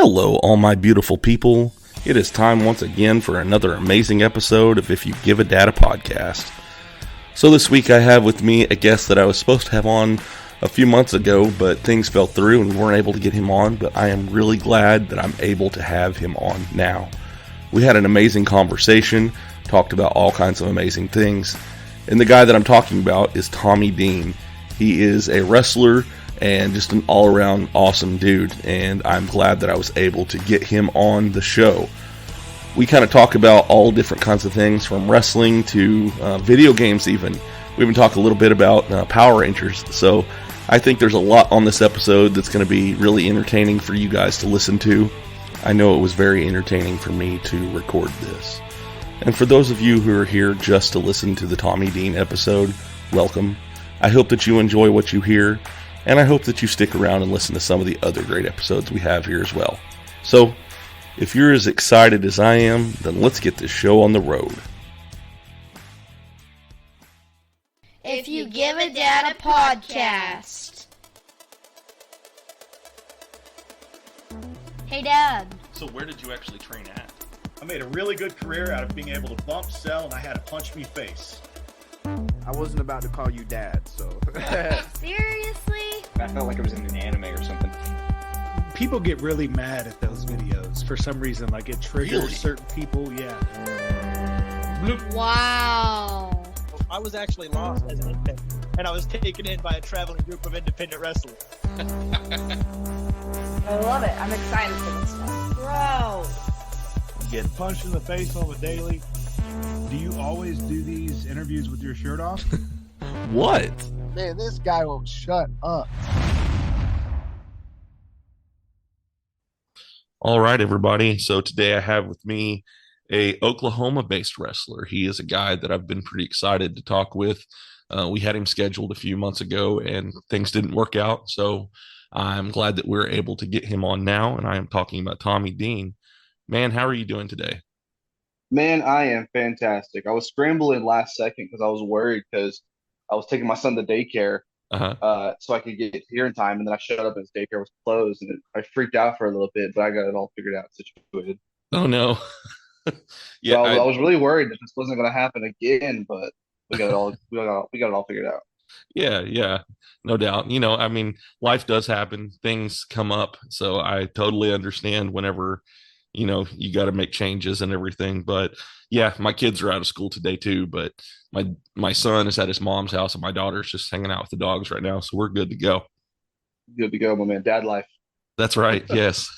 Hello, all my beautiful people. It is time once again for another amazing episode of If You Give a Dad a Podcast. So this week I have with me a guest that I was supposed to have on a few months ago, but things fell through and we weren't able to get him on, but I am really glad that I'm able to have him on now. We had an amazing conversation, talked about all kinds of amazing things, and the guy that I'm talking about is Tommy Dean. He is a wrestler and just an all-around awesome dude, and I'm glad that I was able to get him on the show. We kind of talk about all different kinds of things, from wrestling to video games even. We even talk a little bit about Power Rangers, so I think there's a lot on this episode that's going to be really entertaining for you guys to listen to. I know it was very entertaining for me to record this. And for those of you who are here just to listen to the Tommy Dean episode, welcome. I hope that you enjoy what you hear, and I hope that you stick around and listen to some of the other great episodes we have here as well. So, if you're as excited as I am, then let's get this show on the road. If You Give a Dad a Podcast. Hey, Dad. So where did you actually train at? I made a really good career out of being able to bump, sell, and I had a punch me face. I wasn't about to call you dad, so. Seriously? I felt like it was in an anime or something. People get really mad at those videos for some reason. Like, it triggers certain people, yeah. Bloop. Wow. I was actually lost as an infant, and I was taken in by a traveling group of independent wrestlers. I love it. I'm excited for this stuff. Bro. Get punched in the face on the daily. Do you always do these interviews with your shirt off? What? Man, this guy won't shut up. All right, everybody. So today I have with me a Oklahoma-based wrestler. He is a guy that I've been pretty excited to talk with. We had him scheduled a few months ago, and things didn't work out. So I'm glad that we're able to get him on now, and I am talking about Tommy Dean. Man, how are you doing today? Man, I am fantastic. I was scrambling last second because I was worried because I was taking my son to daycare so I could get here in time. And then I showed up and his daycare was closed, and I freaked out for a little bit, but I got it all figured out, situated. Oh, no. Yeah, so I was really worried that this wasn't going to happen again, but we got it all figured out. Yeah, no doubt. You know, I mean, life does happen. Things come up. So I totally understand whenever, you know, you got to make changes and everything. But yeah, my kids are out of school today too, but my son is at his mom's house and my daughter's just hanging out with the dogs right now. So we're good to go. Good to go, my man. Dad life. That's right. Yes.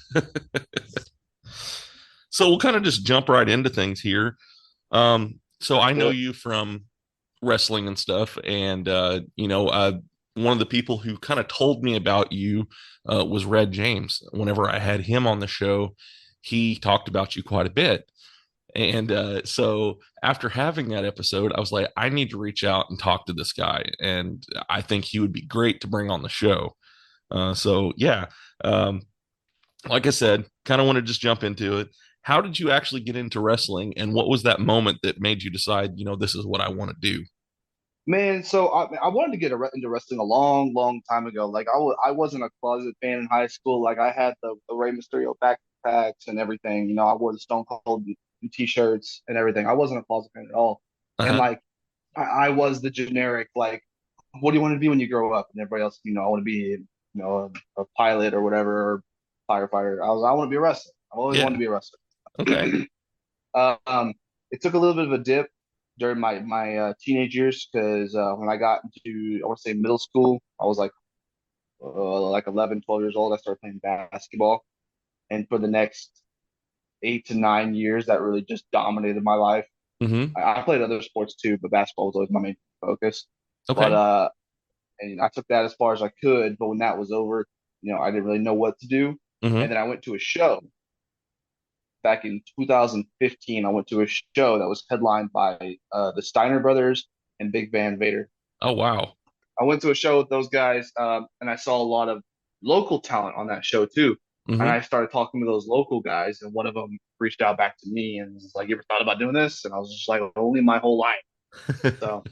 So we'll kind of just jump right into things here. So I know you from wrestling and stuff, and one of the people who kind of told me about you was Red James. Whenever I had him on the show, he talked about you quite a bit. And so after having that episode, I was like, I need to reach out and talk to this guy, and I think he would be great to bring on the show. Like I said, kind of want to just jump into it. How did you actually get into wrestling, and what was that moment that made you decide, you know, this is what I want to do? Man, so I wanted to get into wrestling a long, long time ago. Like, I wasn't a closet fan in high school. Like, I had the Rey Mysterio backpacks and everything. You know, I wore the Stone Cold T-shirts and everything. I wasn't a closet fan at all. And like, I was the generic, like, what do you want to be when you grow up? And everybody else, you know, I want to be, you know, a pilot or whatever, or firefighter. I want to be a wrestler. I've always wanted to be a wrestler. Okay. It took a little bit of a dip during my teenage years because when I got into, I want to say, middle school, I was like 11, 12 years old. I started playing basketball, and for the next 8 to 9 years, that really just dominated my life. Mm-hmm. I played other sports too, but basketball was always my main focus. Okay. But and I took that as far as I could. But when that was over, you know, I didn't really know what to do. Mm-hmm. And then I went to a show. Back in 2015, I went to a show that was headlined by the Steiner brothers and Big Van Vader. Oh, wow. I went to a show with those guys, and I saw a lot of local talent on that show too. Mm-hmm. And I started talking to those local guys, and one of them reached out back to me and was like, "You ever thought about doing this?" And I was just like, "Only my whole life." So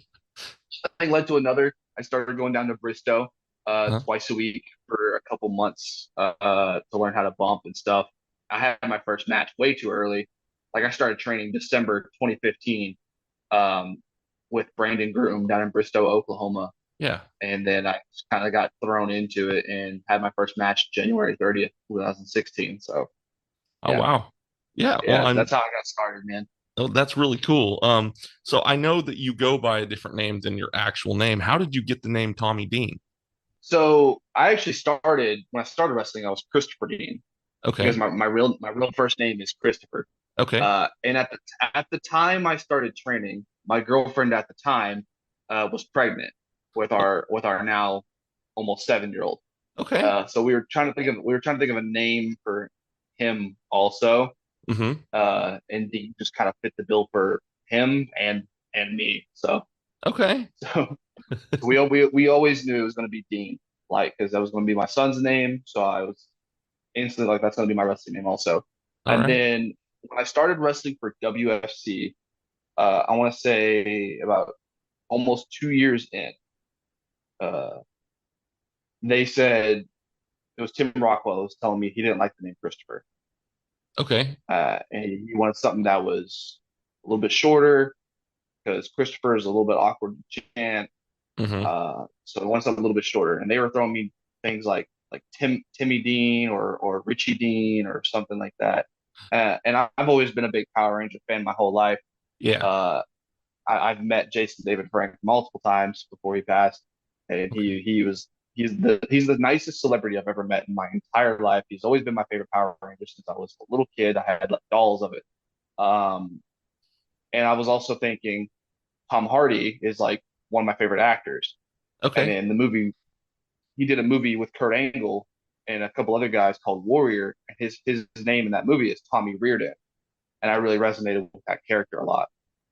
something led to another. I started going down to Bristow twice a week for a couple months to learn how to bump and stuff. I had my first match way too early. Like I started training December 2015 um, with Brandon Groom down in Bristow, Oklahoma. Yeah. And then I just kind of got thrown into it and had my first match January 30th, 2016. So Oh, yeah, wow. Yeah. Well, yeah, that's how I got started, man. oh, that's really cool. So I know that you go by a different name than your actual name. How did you get the name Tommy Dean? So I actually started when I started wrestling, I was Christopher Dean because Okay. my real first name is Christopher. Okay. And at the time I started training, my girlfriend at the time was pregnant with our now almost 7-year old. Okay. So we were trying to think of a name for him also, Mm-hmm. and Dean just kind of fit the bill for him and me. So Okay. so we always knew it was going to be Dean, like because that was going to be my son's name. So I was instantly like, that's going to be my wrestling name also. All And right. then when I started wrestling for WFC, I want to say about almost 2 years in, uh, they said it was Tim Rockwell was telling me he didn't like the name Christopher, Okay. and he wanted something that was a little bit shorter because Christopher is a little bit awkward to chant. Mm-hmm. So I wanted something a little bit shorter, and they were throwing me things like Timmy Dean or Richie Dean or something like that. And I've always been a big Power Ranger fan my whole life. Yeah. Uh, I've met Jason David Frank multiple times before he passed, and Okay. he's the nicest celebrity I've ever met in my entire life. He's always been my favorite Power Ranger since I was a little kid. I had like dolls of it. Um, and I was also thinking Tom Hardy is like one of my favorite actors. And Okay. in the movie, he did a movie with Kurt Angle and a couple other guys called Warrior. And his name in that movie is Tommy Reardon, and I really resonated with that character a lot.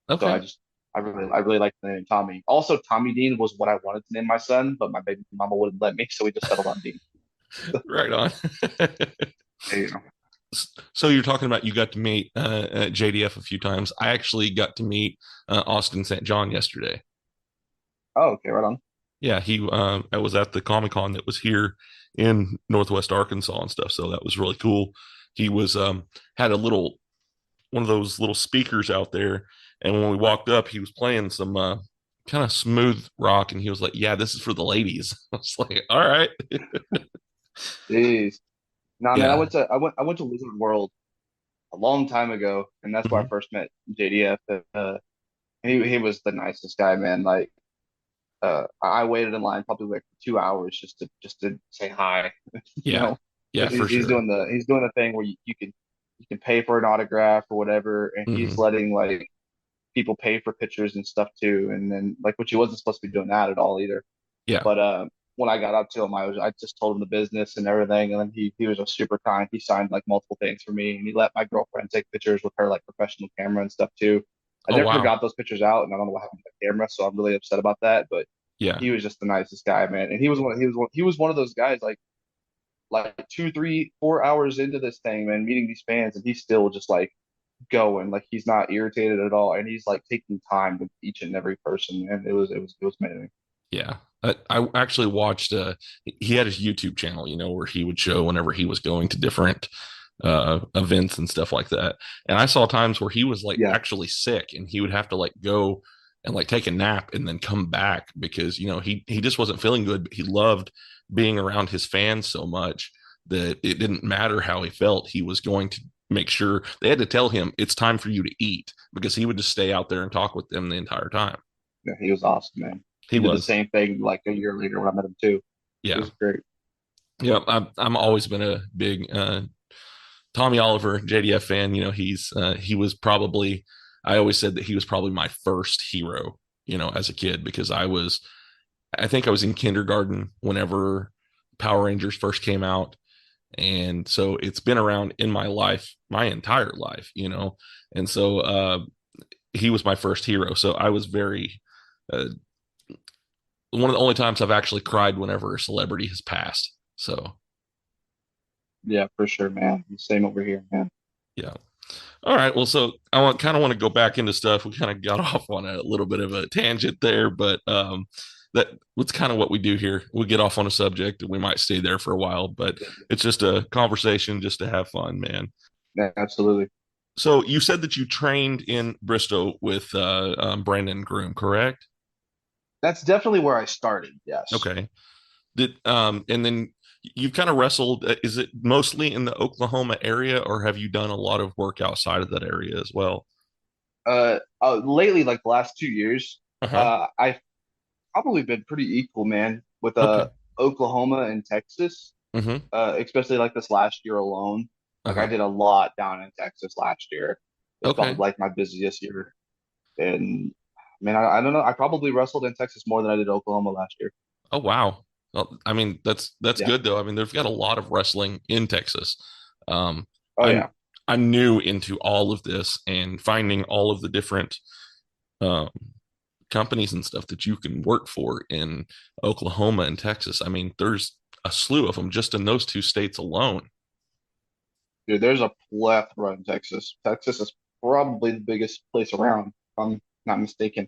So Okay. I really like the name Tommy. Also, Tommy Dean was what I wanted to name my son, but my baby mama wouldn't let me, so we just settled on Dean. Right on. There you go. So you're talking about you got to meet JDF a few times. I actually got to meet Austin St. John yesterday. Oh, okay, right on. Yeah, I was at the Comic Con that was here in Northwest Arkansas and stuff. So that was really cool. He was had a little one of those little speakers out there, and when we walked up, he was playing some kind of smooth rock, and he was like, "Yeah, this is for the ladies." I was like, "All right." Jeez. Nah, man, I Yeah. went to I went I went to Wizard World a long time ago, and that's where I Mhm. first met JDF. He was the nicest guy, man. Like, I waited in line probably like 2 hours just to say hi, you Yeah. know, Yeah, because for he's sure. doing the thing where you can pay for an autograph or whatever, and he's Hmm. letting like people pay for pictures and stuff too. And then like, which he wasn't supposed to be doing that at all either. Yeah. But when I got up to him, I just told him the business and everything, and then he was just super kind. He signed like multiple things for me, and he let my girlfriend take pictures with her like professional camera and stuff too. I Oh, never wow. got those pictures out, and I don't know what happened to the camera, so I'm really upset about that. But Yeah. he was just the nicest guy, man. And he was one of those guys like 2, 3, 4 hours into this thing, man, meeting these fans, and he's still just like going, like he's not irritated at all, and he's like taking time with each and every person, and it was amazing. Yeah. I actually watched he had his YouTube channel, where he would show whenever he was going to different events and stuff like that. And I saw times where he was like Yeah, actually sick and he would have to like go and like take a nap and then come back because he just wasn't feeling good, but he loved being around his fans so much that it didn't matter how he felt. He was going to make sure they had to tell him it's time for you to eat because he would just stay out there and talk with them the entire time. yeah, he was awesome, man. He He did the was. same thing like a year later when I met him too. It Yeah. was great. Yeah, I'm always been a big Tommy Oliver JDF fan. He was probably I always said that he was probably my first hero, as a kid because I think I was in kindergarten whenever Power Rangers first came out. And so it's been around in my life, my entire life. And so he was my first hero. So I was very uh, one of the only times I've actually cried whenever a celebrity has passed. So Yeah, for sure, man. Same over here, man. yeah. All right. Well, so I kind of want to go back into stuff. We kind of got off on a little bit of a tangent there, but that's kind of what we do here. We get off on a subject and we might stay there for a while, but it's just a conversation just to have fun, man. Yeah, absolutely. So you said that you trained in Bristol with Brandon Groom, correct? That's definitely where I started. Yes. Okay. And then you've kind of wrestled. Is it mostly in the Oklahoma area, or have you done a lot of work outside of that area as well? Lately, like the last 2 years, Uh-huh. I've probably been pretty equal, man, with Okay. Oklahoma and Texas. Mm-hmm. Especially like this last year alone. Like I Uh-huh. did a lot down in Texas last year. It's probably Okay. like my busiest year. And man, I don't know. I probably wrestled in Texas more than I did Oklahoma last year. Oh wow. Well, I mean, that's Yeah. good though. I mean, they've got a lot of wrestling in Texas. Um, Oh I'm yeah. I'm new into all of this and finding all of the different um, companies and stuff that you can work for in Oklahoma and Texas. I mean, there's a slew of them just in those two states alone. Dude, there's a plethora in Texas. Texas is probably the biggest place around, if I'm not mistaken.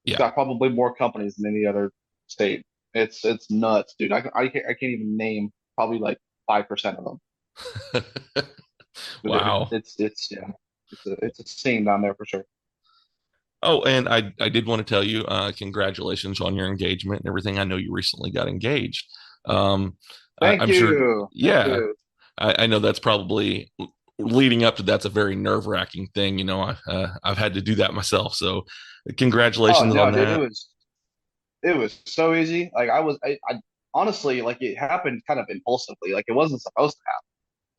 It's Yeah. got probably more companies than any other state. It's nuts, dude. I can't even name probably like 5% of them. But Wow. it's yeah. It's a scene down there for sure. Oh, and I did want to tell you, congratulations on your engagement and everything. I know you recently got engaged. Um, Thank I'm sure, you. Thank yeah, you. I know that's probably leading up to that's a very nerve-wracking thing. I've had to do that myself. So Oh congratulations no, on dude, that. it was so easy. Like I honestly like it happened kind of impulsively. Like it wasn't supposed to happen.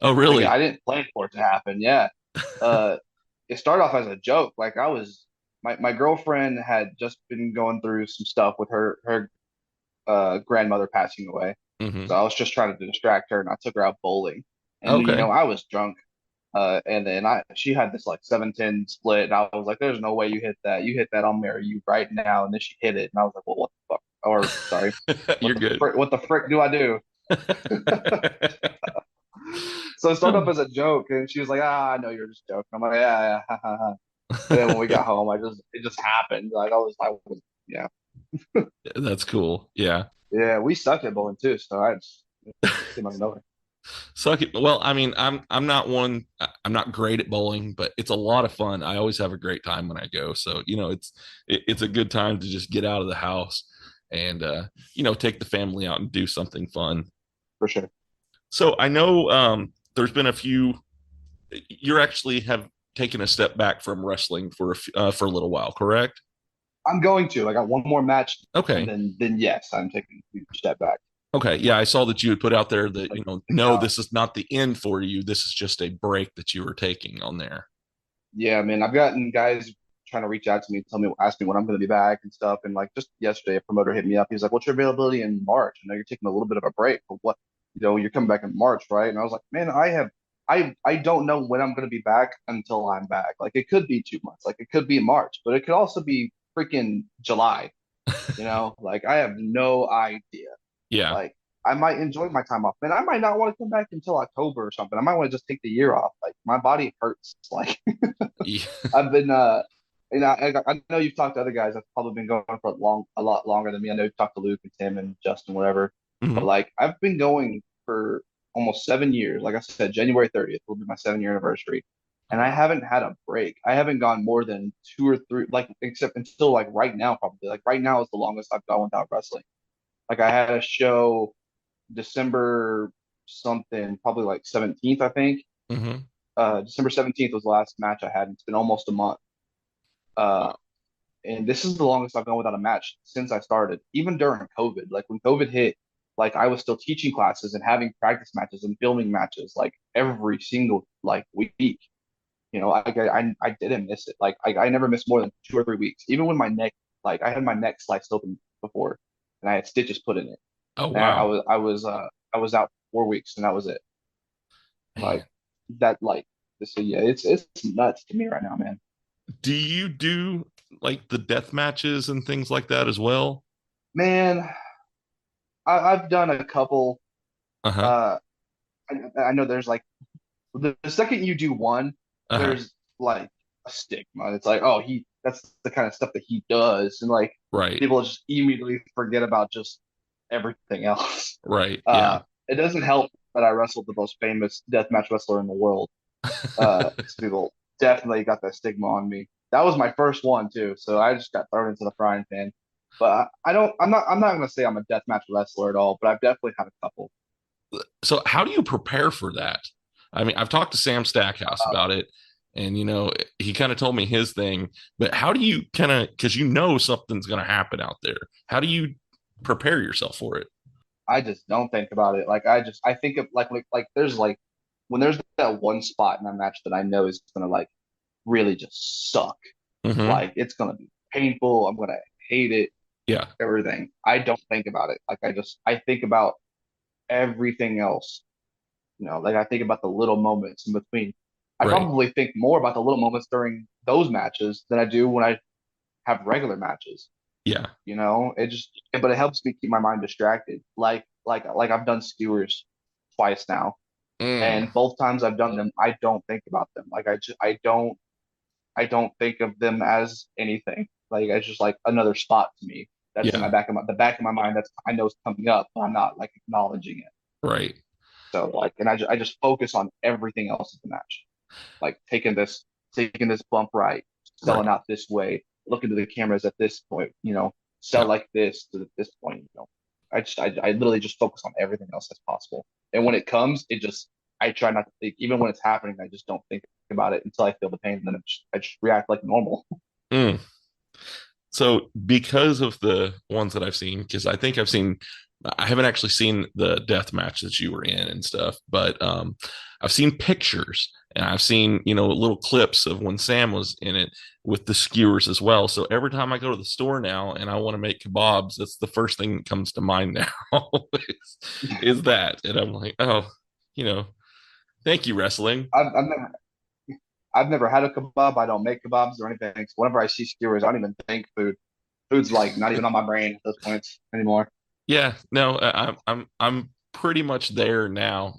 Oh, Like really? I didn't plan for it to happen. Yeah. Uh, it started off as a joke. Like my girlfriend had just been going through some stuff with her grandmother passing away. So Hmm. I was just trying to distract her, and I took her out bowling. And Okay. I was drunk. And then she had this like 7-10 split, and I was like, "There's no way you hit that. You hit that, I'll marry you right now." And then she hit it, and I was like, "Well, what the fuck?" Or sorry, You're good. what the frick do I do? So it started off as a joke, and she was like, "Ah, I know you're just joking." I'm like, "Yeah, yeah, ha, ha, ha." And then when we got home, it just happened. Like yeah, That's cool. Yeah. yeah. We suck at bowling too, so I just came out of nowhere Suck it. Well, I mean, I'm not one. I'm not great at bowling, but it's a lot of fun. I always have a great time when I go. So it's a good time to just get out of the house and take the family out and do something fun. for sure. So I know there's been a few. You actually have taken a step back from wrestling for a little while, correct? I'm going to. I got one more match, and Okay. then yes, I'm taking a huge step back. Okay. Yeah, I saw that you had put out there that, Like, no, uh, this is not the end for you. This is just a break that you were taking on there. yeah, man, I've gotten guys trying to reach out to me, ask me when I'm going to be back and stuff. And like just yesterday, a promoter hit me up. He's like, "What's your availability in March? I know you're taking a little bit of a break, but what, you're coming back in March, right?" And I was like, "Man, I don't know when I'm going to be back until I'm back. Like it could be 2 months, like it could be March, but it could also be freaking July. Like I have no idea. Yeah. Like I might enjoy my time off, man. I might not want to come back until October or something. I might want to just take the year off. Like my body hurts. Like Yeah. I've been, I know you've talked to other guys that's probably been going for a lot longer than me. I know you've talked to Luke and Tim and Justin, whatever. But Mhm. like I've been going for almost 7 years. Like I said, January 30th will be my 7 year anniversary, and I haven't had a break. I haven't gone more than two or three, like except until like right now, probably. Like right now is the longest I've gone without wrestling. Like I had a show December something, probably like 17th, I think. Mhm. December 17th was the last match I had. It's been almost a month. Uh, Wow. and this is the longest I've gone without a match since I started, even during COVID. Like when COVID hit, like I was still teaching classes and having practice matches and filming matches like every single like week. I didn't miss it. Like I never missed more than 2 or 3 weeks. Even when my neck, like I had my neck sliced open before, and I had stitches put in it. Oh And wow. I was out 4 weeks, and that was it. Man. Like that, like so yeah, it's nuts to me right now, man. Do you do like the death matches and things like that as well? Man, I've done a couple. Uh-huh. Uh, I know there's like the second you do one, Uh-huh. there's like a stigma. It's like, oh, that's the kind of stuff that he does, and like Right. people just immediately forget about just everything else. Right. Yeah. Uh, it doesn't help that I wrestled the most famous deathmatch wrestler in the world. People definitely got that stigma on me. That was my first one too, so I just got thrown into the frying pan. But I don't. I'm not gonna say I'm a deathmatch wrestler at all, but I've definitely had a couple. So how do you prepare for that? I mean, I've talked to Sam Stackhouse Uh, about it, and he kind of told me his thing. But how do you kind of, because something's going to happen out there? How do you prepare yourself for it? I just don't think about it. I think of like there's like when there's that one spot in that match that I know is gonna like really just suck. Hmm. Like it's gonna be painful. I'm gonna hate it. Yeah. Everything. I don't think about it. I think about everything else. Like I think about the little moments in between. I Right. probably think more about the little moments during those matches than I do when I have regular matches. Yeah. But it helps me keep my mind distracted. Like I've done skewers twice now, Mm. and both times I've done them, I don't think about them. I don't think of them as anything. Like it's just like another spot to me. That's in Yeah. the back of my mind. That's I know it's coming up, but I'm not like acknowledging it. Right. So and I just focus on everything else in the match, like taking this bump right, selling Right. out this way, looking to the cameras at this point, sell Yeah. like this to this point. I literally just focus on everything else that's possible. And when it comes, I try not to think, even when it's happening, I just don't think about it until I feel the pain, and then I just react like normal. Mm. So because of the ones that I've seen, because I haven't actually seen the death match that you were in and stuff, but I've seen pictures and I've seen, little clips of when Sam was in it with the skewers as well. So every time I go to the store now and I want to make kebabs, that's the first thing that comes to mind now is that. And I'm like, oh, you know, thank you, wrestling. I've never I've never had a kebab. I don't make kebabs or anything. So whenever I see skewers, I don't even think food. Food's like not even on my brain at those points anymore. Yeah, no, I'm pretty much there now,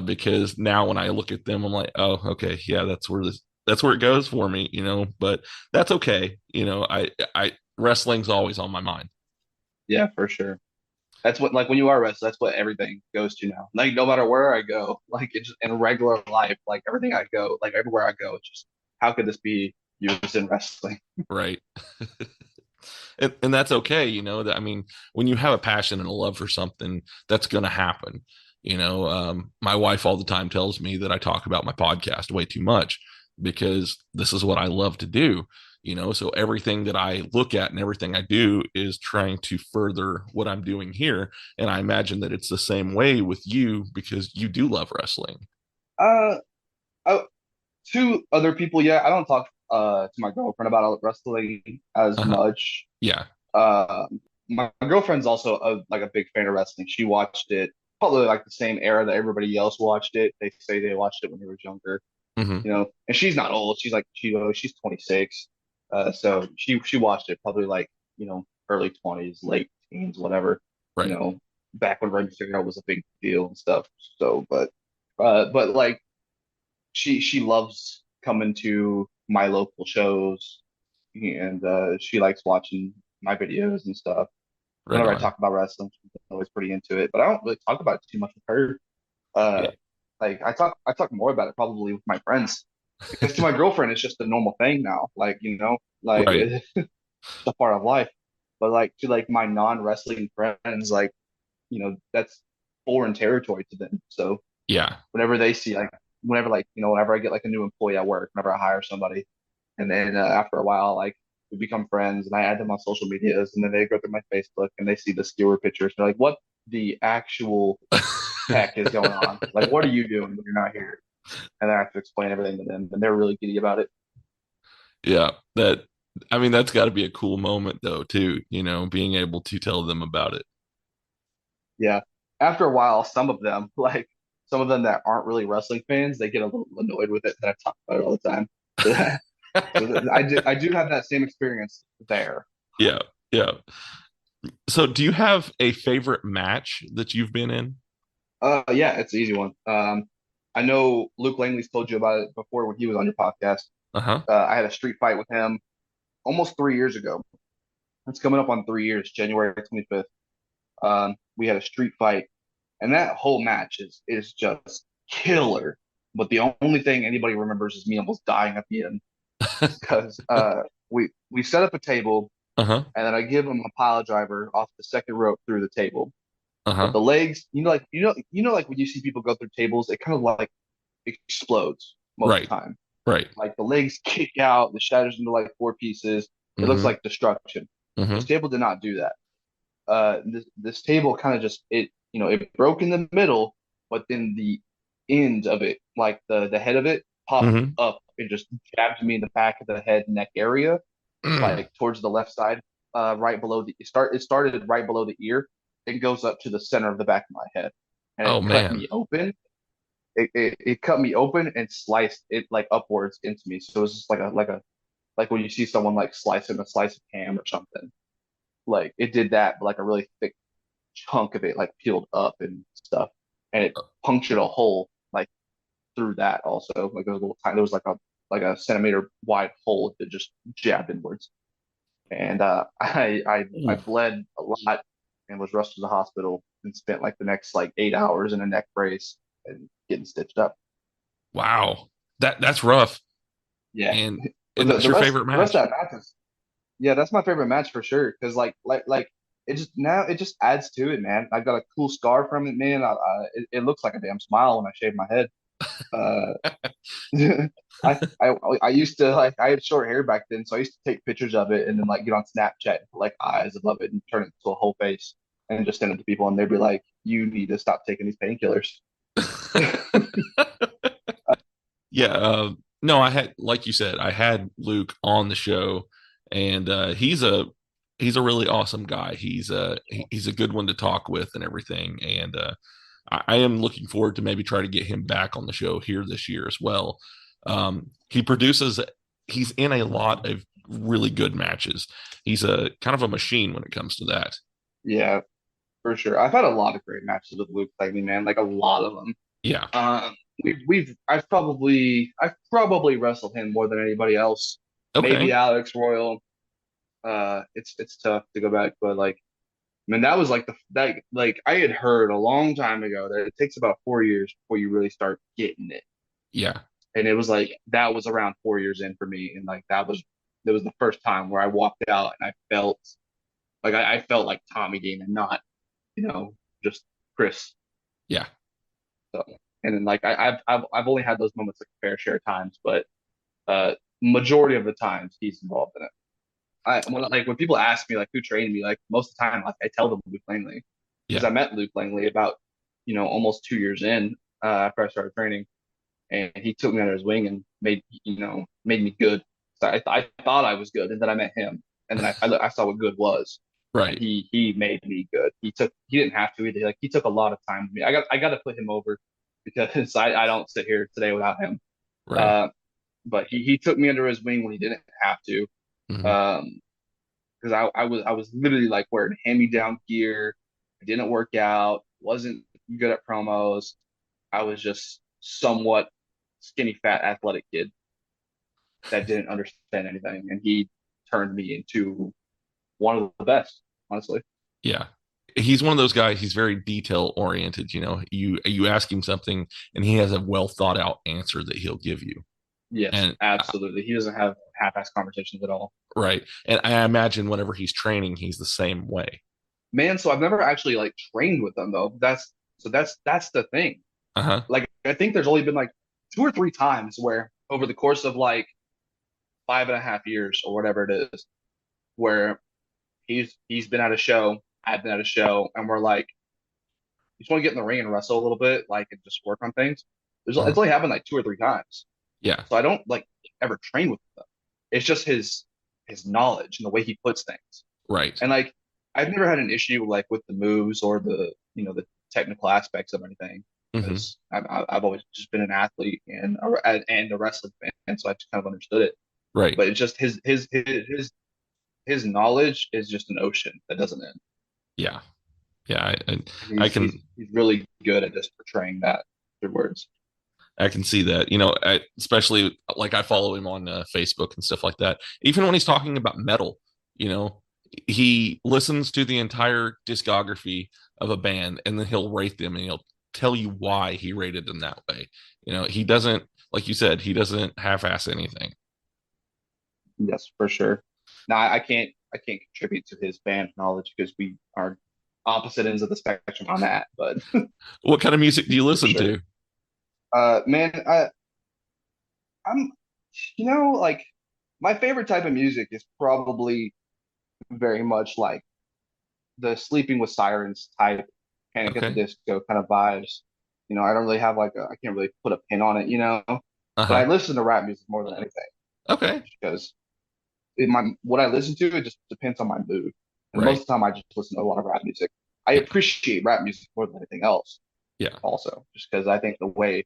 because now when I look at them, I'm like, oh, okay, yeah, that's where it goes for me, but that's okay. I wrestling's always on my mind. Yeah, for sure. That's what like when you are wrestling, that's what everything goes to now. Like no matter where I go, like it's just in regular life, like everything I go, like everywhere I go, it's just how could this be used in wrestling? Right. And that's okay, that I mean, when you have a passion and a love for something, that's going to happen. My wife all the time tells me that I talk about my podcast way too much because this is what I love to do. So everything that I look at and everything I do is trying to further what I'm doing here. And I imagine that it's the same way with you because you do love wrestling. Uh, I, to other people, yeah, I don't talk to my girlfriend about wrestling as Uh-huh. much. Yeah. My girlfriend's also like a big fan of wrestling. She watched it probably like the same era that everybody else watched it. They say they watched it when they were younger, Hmm. and she's not old. She's 26. So she watched it probably like, early 20s, late teens, whatever, you Right. know, back when Rey Mysterio was a big deal and stuff. So, but like she loves coming to my local shows, and she likes watching my videos and stuff. Right Whenever I on. talk about wrestling, she's always pretty into it. But I don't really talk about it too much with her. Uh, Yeah. like I talk more about it probably with my friends, because to my girlfriend it's just a normal thing now. Like Right. it's a part of life. But like to like my non-wrestling friends, like that's foreign territory to them. So Yeah. whenever they see whenever I get like a new employee at work, whenever I hire somebody, and then after a while, like we become friends, and I add them on social medias, and then they go through my Facebook and they see the skewer pictures. They're like, "What the actual heck is going on? Like, what are you doing when you're not here?" And I have to explain everything to them, and they're really giddy about it. Yeah. I mean, that's got to be a cool moment though, too, being able to tell them about it. Yeah. After a while, some of them that aren't really wrestling fans, they get a little annoyed with it that I talk about it all the time. So I do have that same experience there. Yeah. Yeah. So, do you have a favorite match that you've been in? Yeah, it's an easy one. I know Luke Langley's told you about it before when he was on your podcast. Uh huh. I had a street fight with him almost 3 years ago. It's coming up on 3 years, January 25th. We had a street fight, and that whole match is just killer. But the only thing anybody remembers is me almost dying at the end because we set up a table Uh-huh. and then I give him a pile driver off the second rope through the table. But Uh-huh. the legs, like when you see people go through tables, it kind of like explodes most of Right. the time. Right. Like the legs kick out, the shatters into like four pieces. It looks Mm-hmm. like destruction. Mm-hmm. This table did not do that. This table kind of just it broke in the middle, but then the end of it, like the head of it, popped Mm-hmm. up and just jabbed me in the back of the head neck area, Mm. like towards the left side, right below it started right below the ear. It goes up to the center of the back of my head, and Oh it cut man. me open. It cut me open and sliced it like upwards into me. So it was just like when you see someone like slicing a slice of ham or something. Like it did that, but like a really thick chunk of it like peeled up and stuff, and it punctured a hole like through that also. Like there was like a centimeter wide hole that just jabbed inwards, and I Ooh. bled a lot and was rushed to the hospital and spent like the next like 8 hours in a neck brace and getting stitched up. Wow. That's rough. Yeah, And but and that's the your rest favorite the rest match. of that match is yeah, that's my favorite match for sure. Because like it just adds to it, man. I've got a cool scar from it, man. It looks like a damn smile when I shave my head. Uh, I used to like I had short hair back then, so I used to take pictures of it and then like get on Snapchat and put like eyes above it and turn it into a whole face and just send it to people and they'd be like, "You need to stop taking these painkillers." Yeah, no, I had, like you said, I had Luke on the show, and he's a really awesome guy. He's a good one to talk with and everything. And I am looking forward to maybe try to get him back on the show here this year as well. He produces, he's in a lot of really good matches. He's a kind of a machine when it comes to that. Yeah, for sure. I've had a lot of great matches with Luke lately, man. Like a lot of them. Yeah. I've probably wrestled him more than anybody else. Maybe Okay. Alex Royal. It's tough to go back, but like, man, that was like that like I had heard a long time ago that it takes about 4 years before you really start getting it, Yeah. and it was like that was around 4 years in for me, and like that was the first time where I walked out and I felt like I felt like Tommy Dean and not just Chris. Yeah. So, and then like I've only had those moments like a fair share of times, but uh majority of the times he's involved in it. When people ask me like who trained me, like most of the time like I tell them Luke Langley because Yeah. I met Luke Langley about almost 2 years in after I started training, and he took me under his wing and made me good. So I thought I was good, and then I met him, and then I saw what good was, and Right. he made me good. He didn't have to either. Like he took a lot of time with me. I got to put him over because I don't sit here today without him. Right. Uh, but he took me under his wing when he didn't have to. Hmm. Because I was literally like wearing hand-me-down gear. I didn't work out, wasn't good at promos. I was just somewhat skinny, fat, athletic kid that didn't understand anything, and he turned me into one of the best, honestly. Yeah. He's one of those guys, he's very detail oriented. You ask him something and he has a well thought out answer that he'll give you. Yes, And absolutely. He doesn't have half-ass conversations at all. right. And I imagine whenever he's training, he's the same way. Man, so I've never actually like trained with them though. That's the thing. Uh-huh. Like I think there's only been like 2 or 3 times where over the course of like 5.5 years or whatever it is, where he's been at a show, I've been at a show, and we're like, you just want to get in the ring and wrestle a little bit, like and just work on things. Uh-huh. It's only happened like 2 or 3 times. Yeah. So I don't like ever train with them. It's just his knowledge and the way he puts things. Right. And like I've never had an issue like with the moves or the technical aspects of anything Hmm. because I've always just been an athlete and a wrestling fan, so I just kind of understood it. Right. But it's just his knowledge is just an ocean that doesn't end. Yeah. Yeah. I He's, can he's really good at just portraying that through words. I can see that, especially like I follow him on Facebook and stuff like that. Even when he's talking about metal, he listens to the entire discography of a band and then he'll rate them and tell you why he rated them that way. He doesn't, like you said, he doesn't half-ass anything. Yes, for sure. Now I can't contribute to his band knowledge because we are opposite ends of the spectrum on that. But What kind of music do you for listen sure. to? Man, I'm like my favorite type of music is probably very much like the Sleeping with Sirens type, Panic at the Okay. Disco kind of vibes. I don't really have I can't really put a pin on it, but I Uh-huh. listen to rap music more than anything Okay. because what I listen to, it just depends on my mood. And most Right. of the time, I just listen to a lot of rap music. I Yeah. appreciate rap music more than anything else, Yeah. also, just because I think the way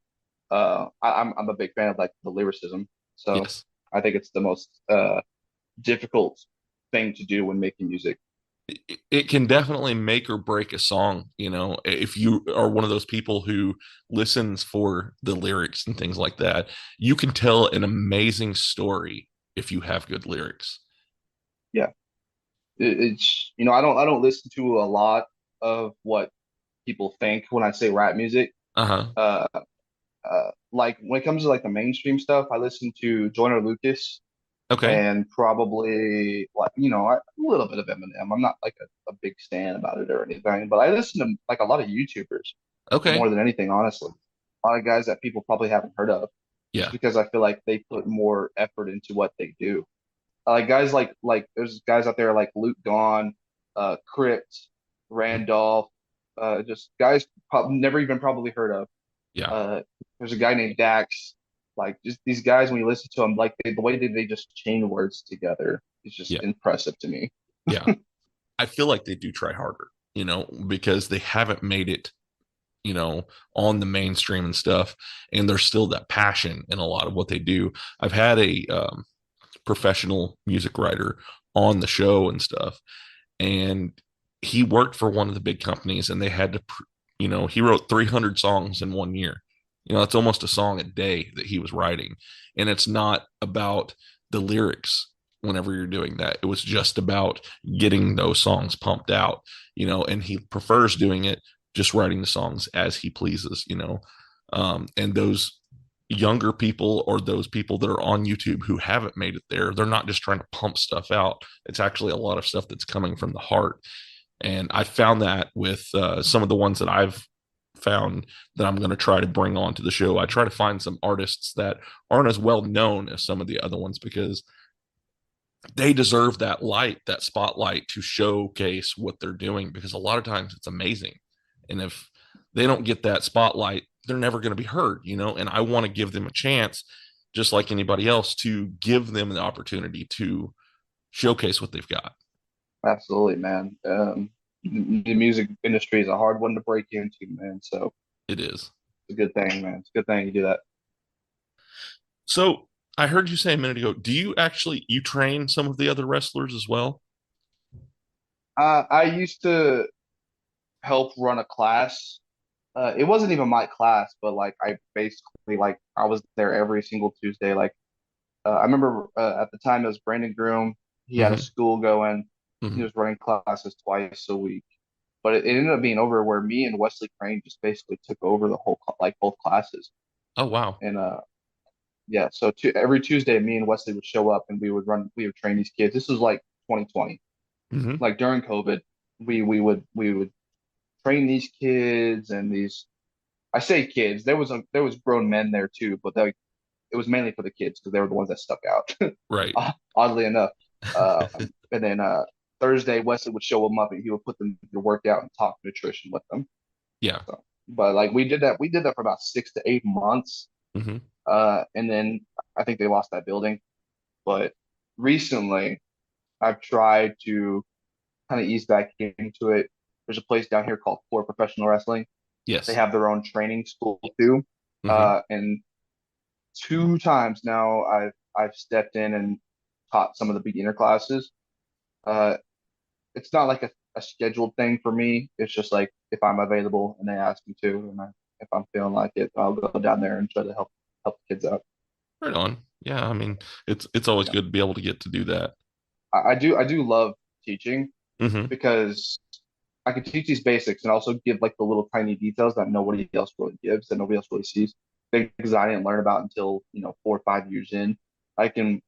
I'm a big fan of like the lyricism. So Yes. I think it's the most difficult thing to do when making music. It can definitely make or break a song, if you are one of those people who listens for the lyrics and things like that. You can tell an amazing story if you have good lyrics. Yeah, I don't listen to a lot of what people think when I say rap music. Uh-huh. Uh, like when it comes to like the mainstream stuff, I listen to Joyner Lucas Okay. and probably like a little bit of Eminem. I'm not like a big stan about it or anything, but I listen to like a lot of YouTubers more Okay. than anything, honestly. A lot of guys that people probably haven't heard of, just Yeah. because I feel like they put more effort into what they do. Like guys like there's guys out there like Luke Dawn, Crypt, Randolph, just guys never even probably heard of. Yeah. Uh, there's a guy named Dax. Like just these guys, when you listen to them, like the way that they just chain words together is just Yeah. impressive to me. Yeah. I feel like they do try harder, because they haven't made it, you know, on the mainstream and stuff. And there's still that passion in a lot of what they do. I've had a professional music writer on the show and stuff, and he worked for one of the big companies, and they had to, he wrote 300 songs in 1 year. That's almost a song a day that he was writing. And it's not about the lyrics whenever you're doing that. It was just about getting those songs pumped out, and he prefers doing it just writing the songs as he pleases, and those younger people or those people that are on YouTube who haven't made it there, they're not just trying to pump stuff out. It's actually a lot of stuff that's coming from the heart. And I found that with some of the ones that I've found that I'm going to try to bring onto the show. I try to find some artists that aren't as well known as some of the other ones because they deserve that light, that spotlight to showcase what they're doing, because a lot of times it's amazing. And if they don't get that spotlight, they're never going to be heard, and I want to give them a chance, just like anybody else, to give them the opportunity to showcase what they've got. Absolutely, man. The music industry is a hard one to break into, man. So It is. it's a good thing, man. It's a good thing you do that. So I heard you say a minute ago, do you train some of the other wrestlers as well? I used to help run a class. It wasn't even my class, but like I basically like I was there every single Tuesday. Like I remember at the time it was Brandon Groom. He had a Mm-hmm. school going. He Mm-hmm. was running classes twice a week, but it ended up being over where me and Wesley Crane just basically took over the whole like both classes. Oh, wow. And yeah, so every Tuesday, me and Wesley would show up and we would train these kids. This was like 2020, Mm-hmm. like during COVID. We would train these kids and these. I say kids. There was grown men there too, but it was mainly for the kids because they were the ones that stuck out. Right. Oddly enough, and then Thursday Wesley would show them up and he would put them to work out and talk nutrition with them. Yeah. So, but like we did that for about 6 to 8 months, Mm-hmm. and then I think they lost that building. But recently, I've tried to kind of ease back into it. There's a place down here called Core Professional Wrestling. They Yes. have their own training school too. Mm-hmm. And 2 times now I've stepped in and taught some of the beginner classes. Uh, it's not like a scheduled thing for me. It's just like if I'm available and they ask me to, and if I'm feeling like it, I'll go down there and try to help the kids out. Right on. Yeah. I mean, it's always Yeah. good to be able to get to do that. I do love teaching Mm-hmm. because I can teach these basics and also give like the little tiny details that nobody else really gives, that nobody else really sees. Things I didn't learn about until, 4 or 5 years in. I can,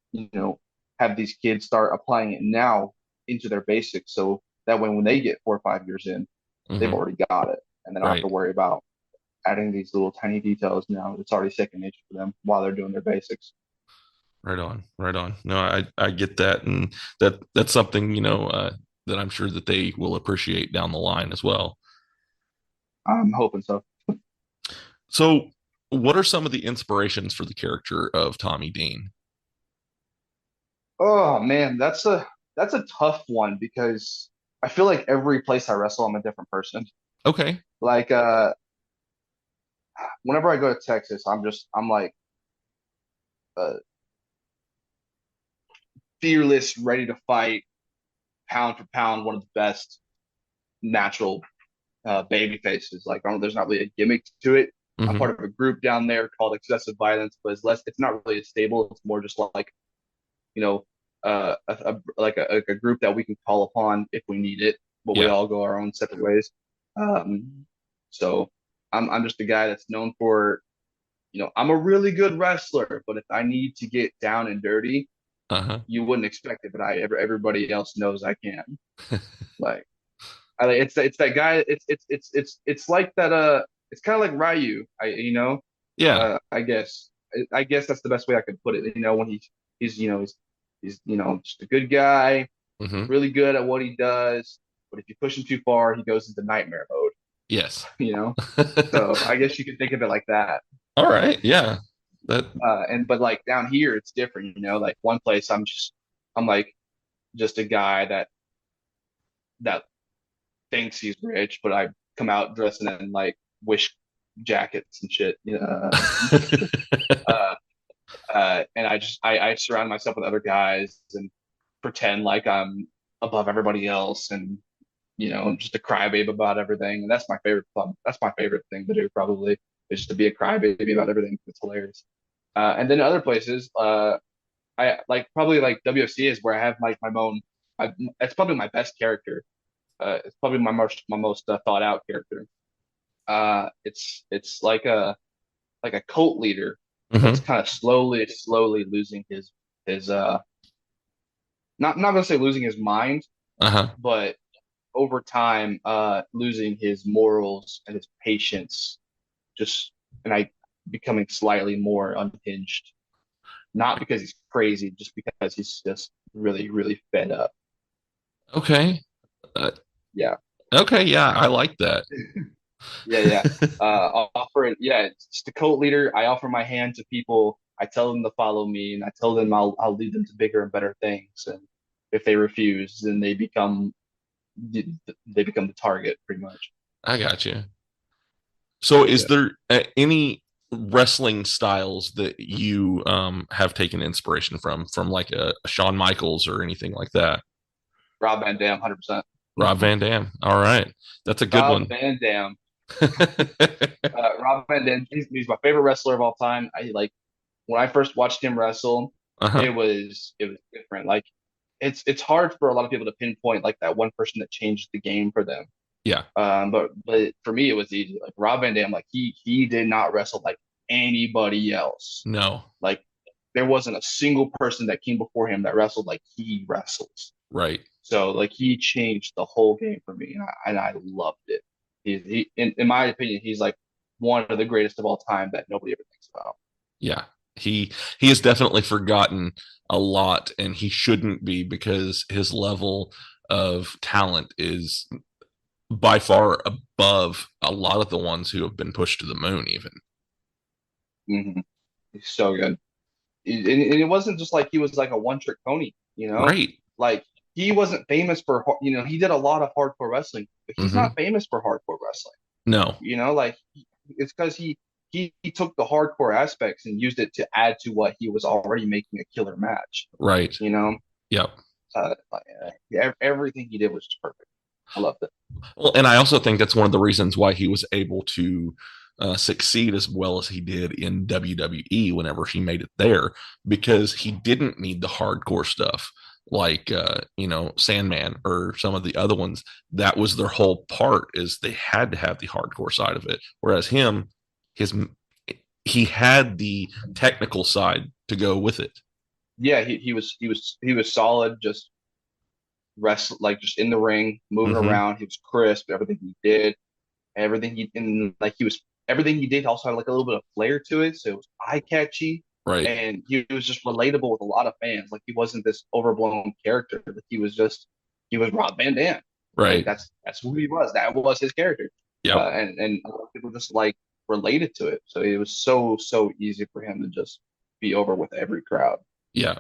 have these kids start applying it now into their basics. So that way, when they get 4 or 5 years in, they've Mm-hmm. already got it. And then I don't have Right. to worry about adding these little tiny details now. It's already second nature for them while they're doing their basics. Right on. Right on. No, I get that. And that's something, that I'm sure that they will appreciate down the line as well. I'm hoping so. So what are some of the inspirations for the character of Tommy Dean? Oh man, that's a tough one because I feel like every place I wrestle, I'm a different person. Okay. Like whenever I go to Texas, I'm like uh, fearless, ready to fight, pound for pound, one of the best natural baby faces. Like there's not really a gimmick to it. I'm Mm-hmm. part of a group down there called Excessive Violence, but it's not really as stable. It's more just like you know like a group that we can call upon if we need it, but we Yeah. all go our own separate ways. So I'm just a guy that's known for I'm a really good wrestler, but if I need to get down and dirty, Uh-huh. you wouldn't expect it, but everybody else knows I can. Like it's that guy. It's like that. It's kind of like Ryu. Yeah. I guess that's the best way I could put it. When he's just a good guy, Mm-hmm. really good at what he does. But if you push him too far, he goes into nightmare mode. Yes. So I guess you could think of it like that. All right. Yeah. That. But like down here, it's different. Like one place, I'm like just a guy that thinks he's rich, but I come out dressing in like wish jackets and shit. And I surround myself with other guys and pretend like I'm above everybody else, and I'm just a crybaby about everything. And that's my favorite fun. That's my favorite thing to do, probably, is just to be a crybaby about everything. It's hilarious. And then other places, I like probably like WFC is where I have like my own. It's probably my best character. It's probably my most thought out character. It's like a cult leader that's Mm-hmm. kind of slowly losing his not gonna say losing his mind, Uh-huh. but over time losing his morals and his patience, just and I becoming slightly more unhinged. Not because he's crazy, just because he's just really, really fed up. Okay. Uh, Yeah. okay. Yeah. I like that. Yeah. I'll offer it. Yeah, it's just a cult leader. I offer my hand to people. I tell them to follow me, and I tell them I'll lead them to bigger and better things. And if they refuse, then they become the target, pretty much. I got you. So is Yeah. there any wrestling styles that you have taken inspiration from like a Shawn Michaels or anything like that? Rob Van Dam, 100%. Rob Van Dam. All right. That's a good Rob one. Van Dam. Rob Van Dam. He's my favorite wrestler of all time. I like when I first watched him wrestle. Uh-huh. It was different. Like it's hard for a lot of people to pinpoint like that one person that changed the game for them. Yeah. But for me, it was easy. Like Rob Van Dam, like he did not wrestle like anybody else. No. Like there wasn't a single person that came before him that wrestled like he wrestles. Right. So like he changed the whole game for me, and I loved it. He in my opinion, he's like one of the greatest of all time that nobody ever thinks about. Yeah. He has definitely forgotten a lot, and he shouldn't be, because his level of talent is by far above a lot of the ones who have been pushed to the moon even. Mm-hmm. He's so good. And it wasn't just like he was like a one-trick pony, Right. Like he wasn't famous for, he did a lot of hardcore wrestling, but he's Mhm. not famous for hardcore wrestling. No. Like it's because he took the hardcore aspects and used it to add to what he was already making a killer match. Right. Yep. Everything he did was just perfect. I loved it. Well, and I also think that's one of the reasons why he was able to succeed as well as he did in WWE whenever he made it there, because he didn't need the hardcore stuff. like Sandman or some of the other ones. That was their whole part, is they had to have the hardcore side of it. Whereas his he had the technical side to go with it. Yeah, he was solid, just just in the ring, moving Mm-hmm. around. He was crisp, everything he did, everything he did also had like a little bit of flair to it, so it was eye catchy, Right. and he was just relatable with a lot of fans. Like he wasn't this overblown character. Like he was Rob Van Dam. Like Right. that's who he was. That was his character. Yep. And a lot of people just like related to it. So it was so easy for him to just be over with every crowd. Yeah.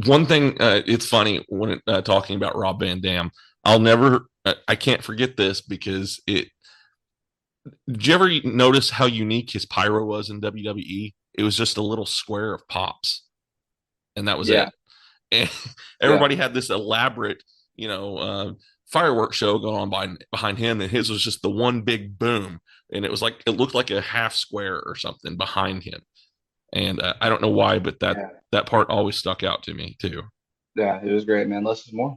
One thing, it's funny when talking about Rob Van Dam. I can't forget this because it. Did you ever notice how unique his pyro was in WWE? It was just a little square of pops, and that was Yeah. it. And everybody had this elaborate, fireworks show going on behind him, and his was just the one big boom, and it looked like a half square or something behind him. And I don't know why, but that part always stuck out to me too. Yeah, it was great, man. Less is more.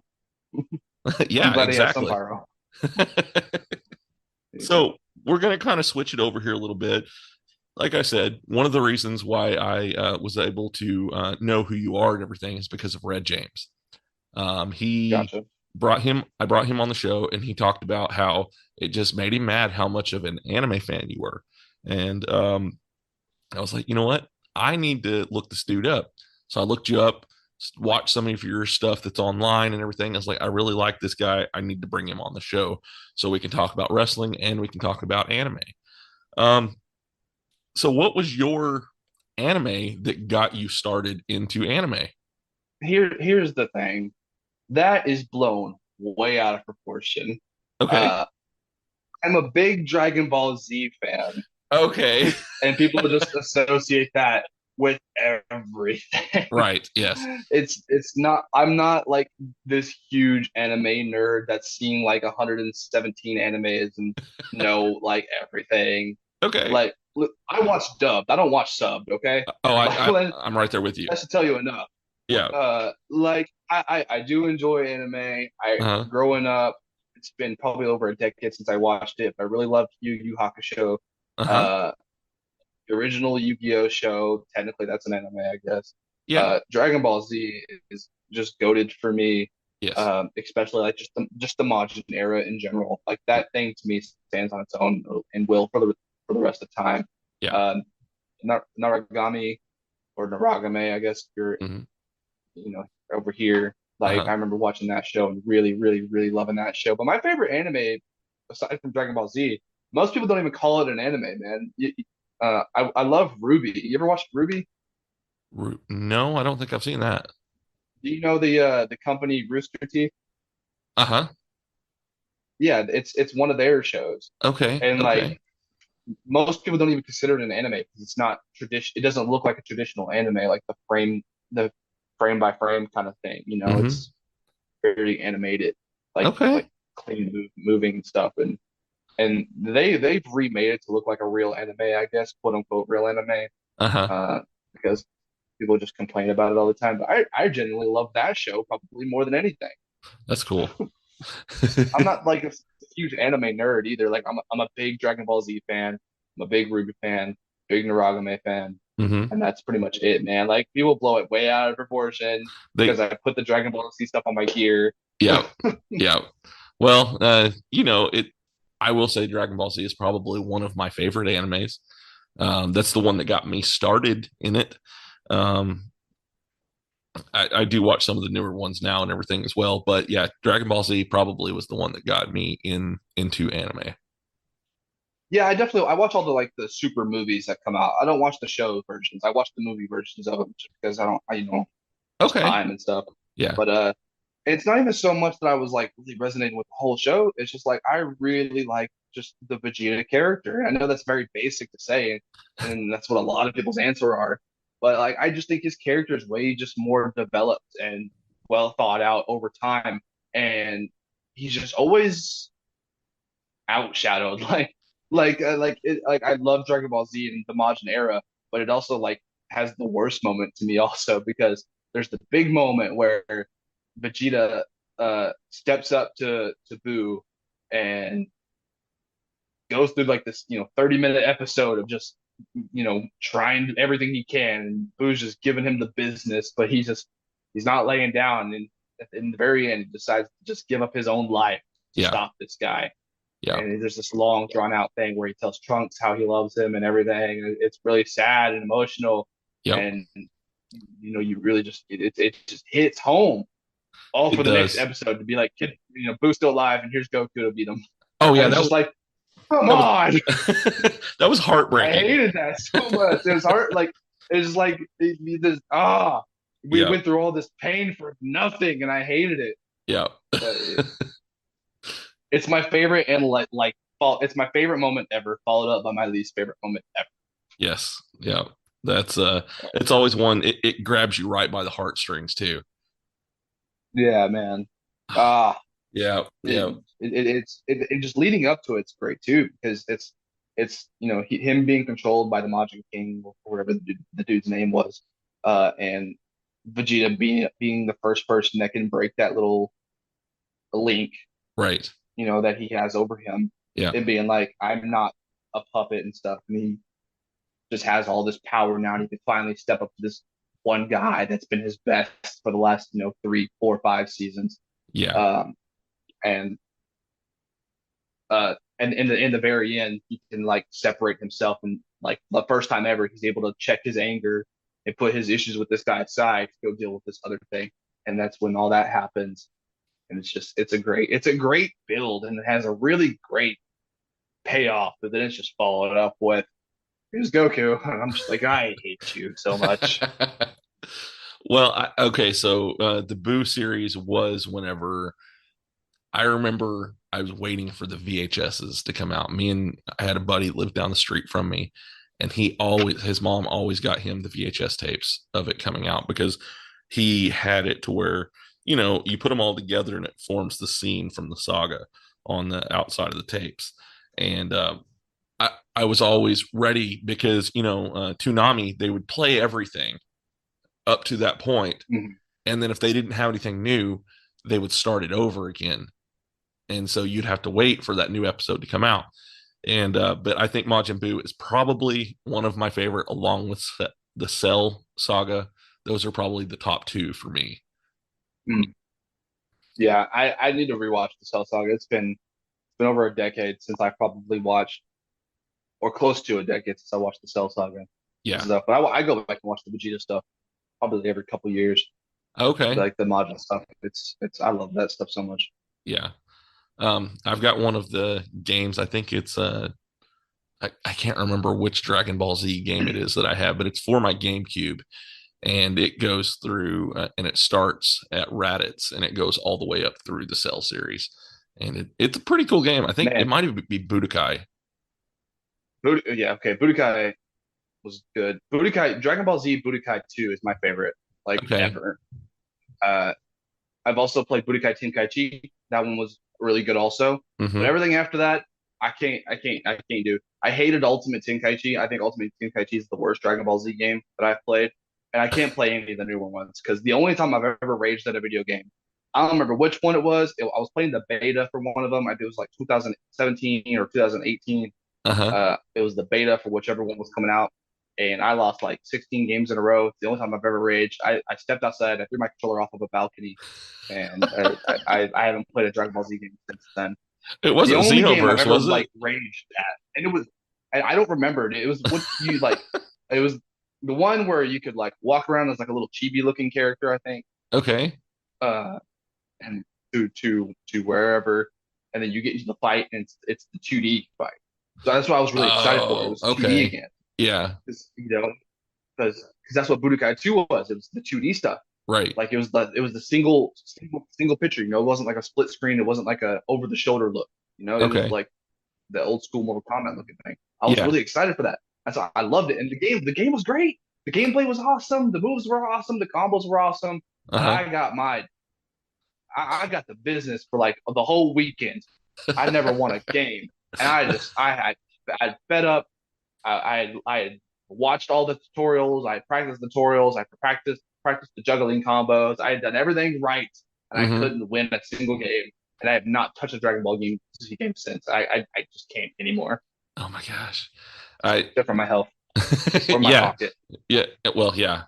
Yeah, I'm glad he had some exactly. pyro. So we're going to kind of switch it over here a little bit. Like I said, one of the reasons why I was able to know who you are and everything is because of Red James. He Gotcha. I brought him on the show, and he talked about how it just made him mad how much of an anime fan you were. And I was like, you know what? I need to look this dude up. So I looked you up, watched some of your stuff that's online and everything. I was like, I really like this guy. I need to bring him on the show so we can talk about wrestling and we can talk about anime. So what was your anime that got you started into anime? Here's the thing. That is blown way out of proportion. Okay. I'm a big Dragon Ball Z fan, Okay. and people just associate that with everything. Right. Yes. It's not. I'm not like this huge anime nerd that's seen like 117 animes and know like everything. Okay. Like, look, I watch dubbed. I don't watch subbed. Okay. Oh, Like, I'm right there with you. that should tell you enough. Yeah. Like I do enjoy anime. Uh-huh. Growing up, it's been probably over a decade since I watched it, but I really loved Yu Yu Hakusho. Uh-huh. The original Yu-Gi-Oh show. Technically, that's an anime, I guess. Yeah. Dragon Ball Z is just goated for me. Yes. Especially like just the Majin era in general. Like that thing to me stands on its own and will for the rest of the time. Yeah. Naragami or Naragame, I guess you're Mhm. over here. Like Uh-huh. I remember watching that show and really, really, really loving that show. But my favorite anime, aside from Dragon Ball Z, most people don't even call it an anime, man. I love Ruby. You ever watched Ruby? No, I don't think I've seen that. Do you know the company Rooster Teeth? Uh-huh. Yeah, it's one of their shows, Okay. and Okay. like most people don't even consider it an anime because it's not tradition. It doesn't look like a traditional anime, like the frame by frame kind of thing. Mhm. It's very animated, like Okay. clean moving stuff, and they've remade it to look like a real anime, I guess, quote unquote real anime, Uh-huh. because people just complain about it all the time. But I genuinely love that show probably more than anything. That's cool. I'm not like a huge anime nerd either. Like I'm a big Dragon Ball Z fan. I'm a big Ruby fan, big Naragame fan, Hmm. and that's pretty much it, man. Like people blow it way out of proportion because I put the Dragon Ball Z stuff on my gear. Yeah. Yeah. Well, it. I will say Dragon Ball Z is probably one of my favorite animes. That's the one that got me started in it. I do watch some of the newer ones now and everything as well, but yeah, Dragon Ball Z probably was the one that got me into anime. Yeah, I watch all the super movies that come out. I don't watch the show versions. I watch the movie versions of them just because just Okay. time and stuff. Yeah. But it's not even so much that I was like really resonating with the whole show. It's just like I really like just the Vegeta character. I know that's very basic to say, and that's what a lot of people's answer are. But like I just think his character is way just more developed and well thought out over time, and he's just always outshadowed. Like I love Dragon Ball Z and the Majin era, but it also like has the worst moment to me also because there's the big moment where Vegeta steps up to Boo and goes through like this 30-minute episode of just trying everything he can, and Boo's just giving him the business, but he's not laying down, and in the very end he decides to just give up his own life to stop this guy. And there's this long drawn out thing where he tells Trunks how he loves him and everything. It's really sad and emotional. And you really just it just hits home all for the next episode to be like, kid, Boo's still alive and here's Goku to beat him. Oh yeah, that was like, come on. That was heartbreaking. I hated that so much. It was hard. Like it's like we went through all this pain for nothing, and I hated it. Yeah. It's my favorite, and it's my favorite moment ever, followed up by my least favorite moment ever. Yes. Yeah. That's it's always one. It grabs you right by the heartstrings too. Yeah, man. Yeah. It's just leading up to it's great too, because it's him being controlled by the Majin King or whatever the dude's name was, and Vegeta being the first person that can break that little link, right? That he has over him. Yeah, and being like, I'm not a puppet and stuff, and he just has all this power now, and he can finally step up to this one guy that's been his best for the last 3, 4, 5 seasons. Yeah. And in the very end, he can like separate himself, and like the first time ever, he's able to check his anger and put his issues with this guy aside to go deal with this other thing. And that's when all that happens. And it's a great build, and it has a really great payoff, but then it's just followed up with, here's Goku. And I'm just like, I hate you so much. Well, so the Boo series was whenever I remember I was waiting for the VHSs to come out. I had a buddy that lived down the street from me, and his mom always got him the VHS tapes of it coming out, because he had it to where, you put them all together and it forms the scene from the saga on the outside of the tapes. And I was always ready because, Toonami, they would play everything up to that point. Mm-hmm. And then if they didn't have anything new, they would start it over again. And so you'd have to wait for that new episode to come out. And but I think Majin Buu is probably one of my favorite, along with the Cell saga. Those are probably the top two for me. Yeah, I need to rewatch the Cell saga. It's been over a decade since I probably watched, or close to a decade since I watched the Cell saga. Yeah, stuff. But I go back and watch the Vegeta stuff probably every couple years. Okay, like the Majin stuff. It's I love that stuff so much. Yeah. I've got one of the games. I think it's I can't remember which Dragon Ball Z game it is that I have, but it's for my GameCube, and it goes through and it starts at Raditz and it goes all the way up through the Cell series, and it's a pretty cool game. I think it might even be Budokai. Budokai was good. Dragon Ball Z Budokai 2 is my favorite, ever. I've also played Budokai Tenkaichi. That one was really good also. Mm-hmm. But everything after that, I can't do. I hated Ultimate Tenkaichi. I think Ultimate Tenkaichi is the worst Dragon Ball Z game that I've played. And I can't play any of the newer ones, because the only time I've ever raged at a video game, I don't remember which one it was. I was playing the beta for one of them. I think it was like 2017 or 2018. It was the beta for whichever one was coming out. And I lost like 16 games in a row. It's the only time I've ever raged. I stepped outside. I threw my controller off of a balcony, and I haven't played a Dragon Ball Z game since then. It wasn't Xenoverse, was it? Like raged at, and it was. I don't remember it. It was what you like. It was the one where you could like walk around as like a little chibi looking character, I think. Okay. And to wherever, and then you get into the fight, and it's the 2D fight. So that's what I was really excited for. It was 2D again. Yeah, because that's what Budokai 2 was. It was the 2D stuff, right? Like it was the single picture. It wasn't like a split screen. It wasn't like a over the shoulder look. It was like the old school Mortal Kombat looking thing. I was really excited for that. I loved it, and the game was great. The gameplay was awesome. The moves were awesome. The combos were awesome. I got the business for like the whole weekend. I never won a game, and I had fed up. I had watched all the tutorials. I practiced tutorials. I practiced practiced the juggling combos. I had done everything right, and I couldn't win a single game. And I have not touched a Dragon Ball game since. I just can't anymore. Oh my gosh. Except for my health or my Yeah. pocket. Yeah. Well, yeah.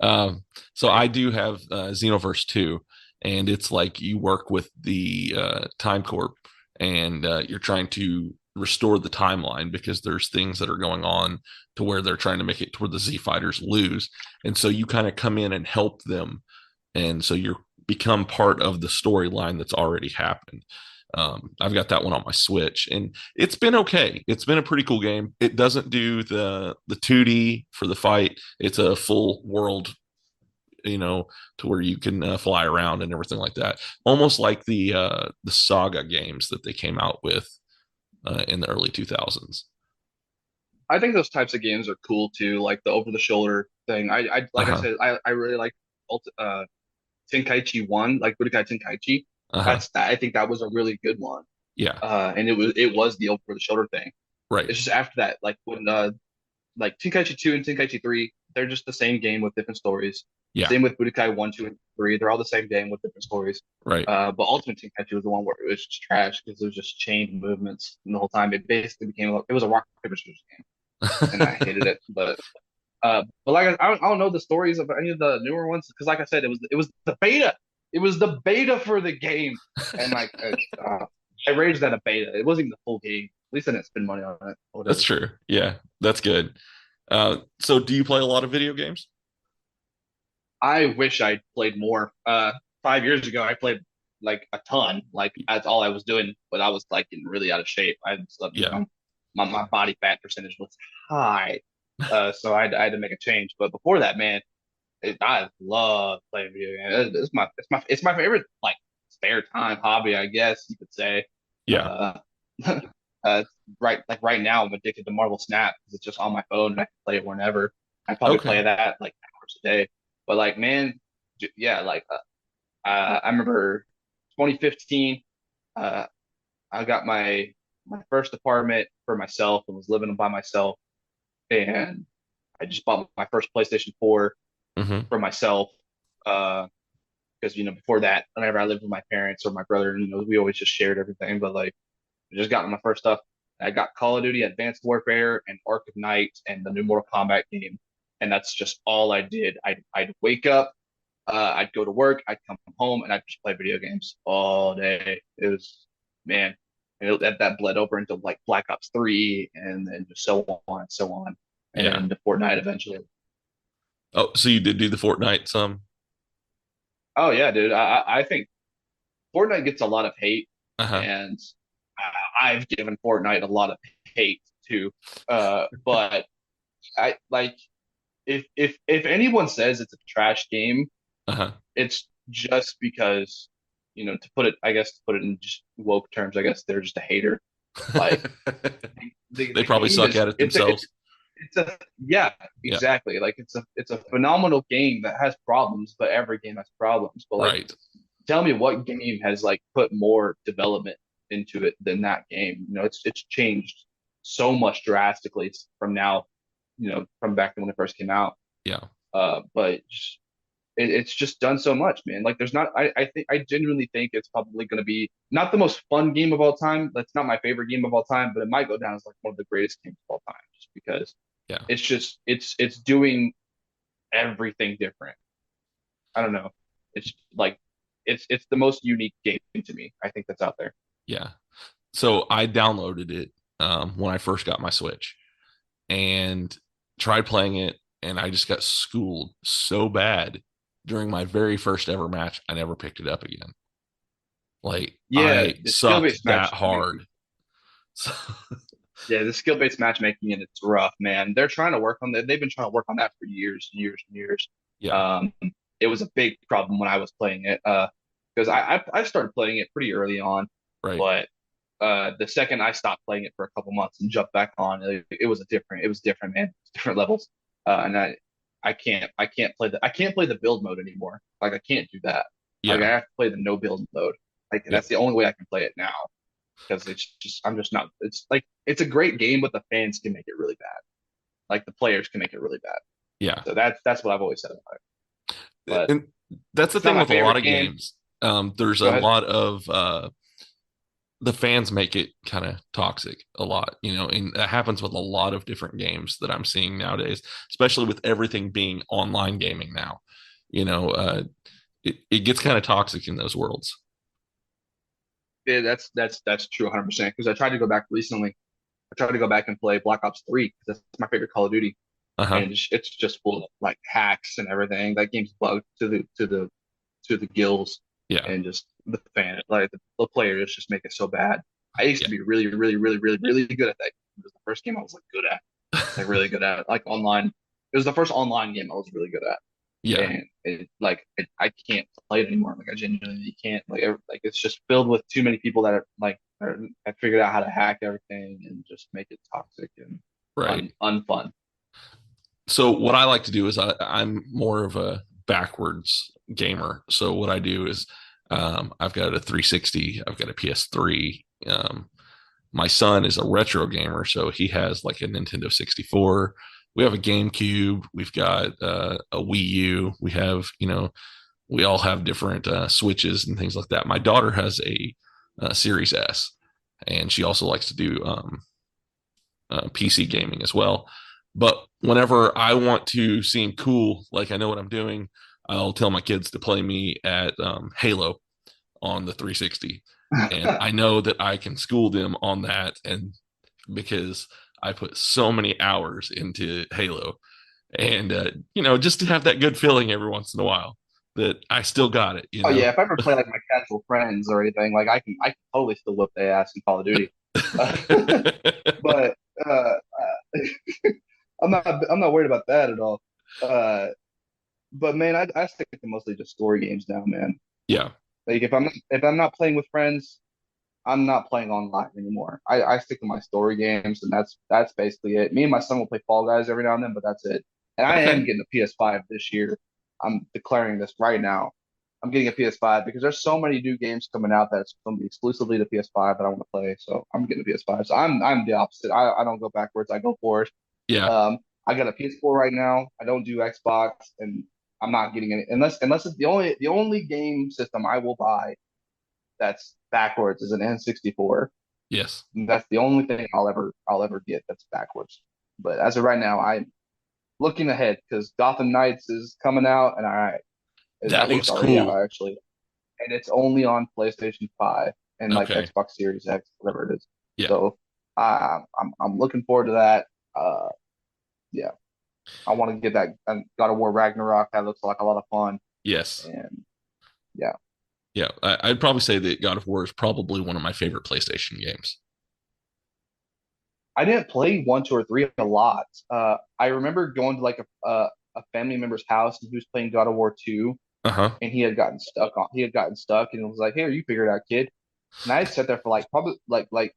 So I do have Xenoverse 2, and it's like you work with the Time Corp, and you're trying to restore the timeline because there's things that are going on to where they're trying to make it to where the Z fighters lose. And so you kind of come in and help them. And so you're become part of the storyline that's already happened. I've got that one on my Switch, and it's been okay. It's been a pretty cool game. It doesn't do the 2D for the fight. It's a full world, to where you can fly around and everything like that. Almost like the Saga games that they came out with in the early 2000s. I think those types of games are cool too, like the over the shoulder thing. I like I said, I really like Tenkaichi 1, like Budokai Tenkaichi. I think that was a really good one. Yeah. And it was the over the shoulder thing. Right. It's just after that, like when like Tenkaichi 2 and Tenkaichi 3, they're just the same game with different stories. Yeah. Same with Budokai 1, 2, and 3. They're all the same game with different stories. Right. But Ultimate Tenkaichi was the one where it was just trash because it was just chain movements the whole time. It basically it was a rock paper scissors game, and I hated it. But like I don't know the stories of any of the newer ones because, like I said, it was the beta. It was the beta for the game, and like I raged at a beta. It wasn't even the full game. At least I didn't spend money on it. That's true. Yeah, that's good. So do you play a lot of video games? I wish I played more. 5 years ago, I played like a ton. Like that's all I was doing, but I was like getting really out of shape. I slept. My body fat percentage was high, so I had to make a change. But before that, man, I love playing video games. It's my favorite like spare time hobby, I guess you could say. Yeah. Right now, I'm addicted to Marvel Snap because it's just on my phone and I can play it whenever. I probably play that like hours a day. But like, man, yeah, like I remember 2015. I got my first apartment for myself and was living by myself, and I just bought my first PlayStation 4 for myself. Because before that, whenever I lived with my parents or my brother, we always just shared everything. But like, I just got my first stuff. I got Call of Duty Advanced Warfare and Ark of Night and the new Mortal Kombat game. And that's just all I did. I'd wake up, I'd go to work, I'd come home, and I'd just play video games all day. It was, man, that bled over into like Black Ops 3 and then just so on and so on. And then the Fortnite eventually. Oh, so you did do the Fortnite some? Oh, yeah, dude. I think Fortnite gets a lot of hate, and I've given Fortnite a lot of hate too. But I like if anyone says it's a trash game, it's just because to put it in just woke terms, I guess they're just a hater. Like they probably suck at it themselves. Exactly. Like it's a phenomenal game that has problems, but every game has problems. But like, tell me what game has like put more development into it than that game? It's changed so much drastically from now, from back when it first came out. Yeah. But it's just done so much, man. Like there's not. I genuinely think it's probably going to be not the most fun game of all time. That's not my favorite game of all time, but it might go down as like one of the greatest games of all time, just because. Yeah. It's just it's doing everything different. I don't know. It's like it's the most unique game to me. I think that's out there. Yeah. So I downloaded it when I first got my Switch and tried playing it, and I just got schooled so bad during my very first ever match. I never picked it up again. Like, I sucked that hard. So yeah, the skill-based matchmaking, and it's rough, man. They're trying to work on that. They've been trying to work on that for years and years and years. Yeah. It was a big problem when I was playing it because I started playing it pretty early on. Right. But the second I stopped playing it for a couple months and jumped back on, it was different, man. Different levels. And I can't play the build mode anymore. Like I can't do that. Yeah. Like I have to play the no build mode. Like that's the only way I can play it now. Because I'm just not. It's like it's a great game, but the fans can make it really bad. Like the players can make it really bad. Yeah. So that's what I've always said about it. but And that's the it's not thing my with a lot favorite of game. games. There's Go a ahead. lot of the fans make it kind of toxic a lot, and that happens with a lot of different games that I'm seeing nowadays, especially with everything being online gaming now. It gets kind of toxic in those worlds. Yeah, that's true 100%. Because I tried to go back recently. I tried to go back and play Black Ops 3 because that's my favorite Call of Duty, Uh-huh. and it's just full of like hacks and everything. That game's bugged to the gills, Yeah. and just the players just make it so bad. I used Yeah. to be really, really, really, really, really good at that. It was the first game I was like good at, like really good at, like online. It was the first online game I was really good at, Yeah. and I can't play it anymore. Like I genuinely can't. Like it's just filled with too many people that have figured out how to hack everything and just make it toxic and Right. unfun. So what I like to do is I'm more of a backwards gamer. So what I do is I've got a 360, I've got a PS3. My son is a retro gamer, so he has like a Nintendo 64. We have a GameCube. We've got a Wii U. We have, we all have different Switches and things like that. My daughter has a Series S, and she also likes to do PC gaming as well. But whenever I want to seem cool, like I know what I'm doing, I'll tell my kids to play me at Halo on the 360. And I know that I can school them on that, and because I put so many hours into Halo, and just to have that good feeling every once in a while that I still got it. Oh yeah, if I ever play like my casual friends or anything, like I can totally still whip their ass in Call of Duty. But I'm not worried about that at all. But man, I stick to mostly just story games now, man. Yeah. Like if I'm not playing with friends, I'm not playing online anymore. I stick to my story games, and that's basically it. Me and my son will play Fall Guys every now and then, but that's it. And I am Okay. getting a PS5 this year. I'm declaring this right now. I'm getting a PS5 because there's so many new games coming out that's going to be exclusively to PS5 that I want to play. So I'm getting a PS5. So I'm the opposite. I don't go backwards. I go forward. Yeah. I got a PS4 right now. I don't do Xbox, and I'm not getting any unless it's the only game system I will buy that's backwards is an N64. Yes. That's the only thing I'll ever get that's backwards. But as of right now, I'm looking ahead because Gotham Knights is coming out, and I That think looks it's already out cool. actually, and it's only on PlayStation 5 and like Okay. Xbox Series X, whatever it is. Yeah. So I'm looking forward to that. Yeah, I want to get that God of War Ragnarok. That looks like a lot of fun, Yes. and yeah. Yeah. I'd probably say that God of War is probably one of my favorite PlayStation games. I didn't play 1, 2, or 3 a lot. I remember going to like a family member's house and he was playing God of War 2, Uh-huh. and he had gotten stuck and it was like, "Here, you figure it out, kid." And I sat there for like probably like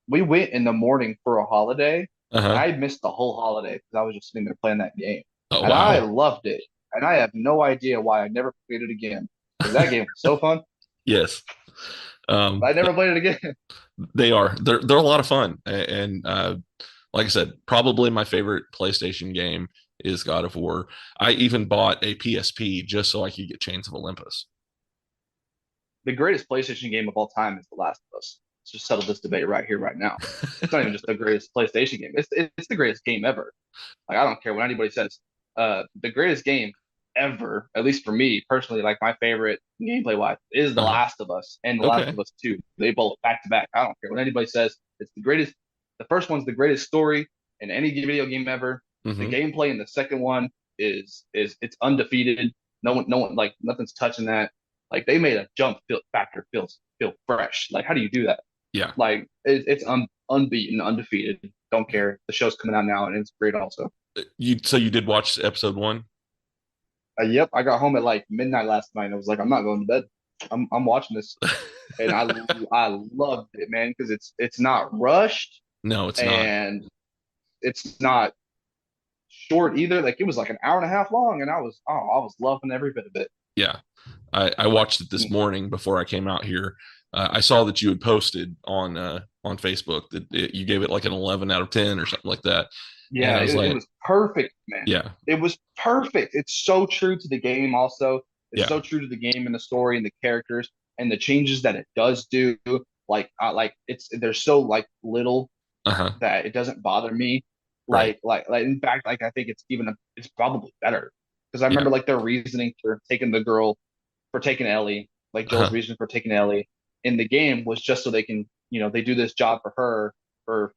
we went in the morning for a holiday, and Uh-huh. I missed the whole holiday because I was just sitting there playing that game, Oh, and I wow. loved it. And I have no idea why I never played it again because that game was so fun. Yes. But I never played it again. They are. They're a lot of fun. And like I said, probably my favorite PlayStation game is God of War. I even bought a PSP just so I could get Chains of Olympus. The greatest PlayStation game of all time is The Last of Us. Let's just settle this debate right here, right now. It's not even just the greatest PlayStation game. It's the greatest game ever. Like I don't care what anybody says. The greatest game ever, at least for me personally, like my favorite gameplay wise, is The Uh-huh. Last of Us and The Last Okay. of Us 2. They both back to back. I don't care what anybody says. It's the greatest. The first one's the greatest story in any video game ever. The Mhm. gameplay in the second one is it's undefeated. No one like nothing's touching that. Like they made a factor feel fresh. Like how do you do that? Yeah. Like it's unbeaten, undefeated. Don't care. The show's coming out now and it's great also. So you did watch episode 1? Yep, I got home at like midnight last night and I was like, I'm not going to bed. I'm watching this, and I loved it, man, because it's not rushed No, it's not. and it's not short either. Like it was like an hour and a half long, and I was loving every bit of it. Yeah. I watched it this morning before I came out here. I saw that you had posted on Facebook that you gave it like an 11 out of 10 or something like that. And Yeah, I was it like, was perfect, man. yeah, It was perfect. It's so true to the game. Also, it's yeah, so true to the game and the story and the characters and the changes that it does do. Like it's they're so like little uh-huh, that it doesn't bother me. right, Like in fact, like I think it's probably better because I yeah, remember like their reasoning for taking Ellie, like Joel's uh-huh, reason for taking Ellie in the game was just so they can, they do this job for her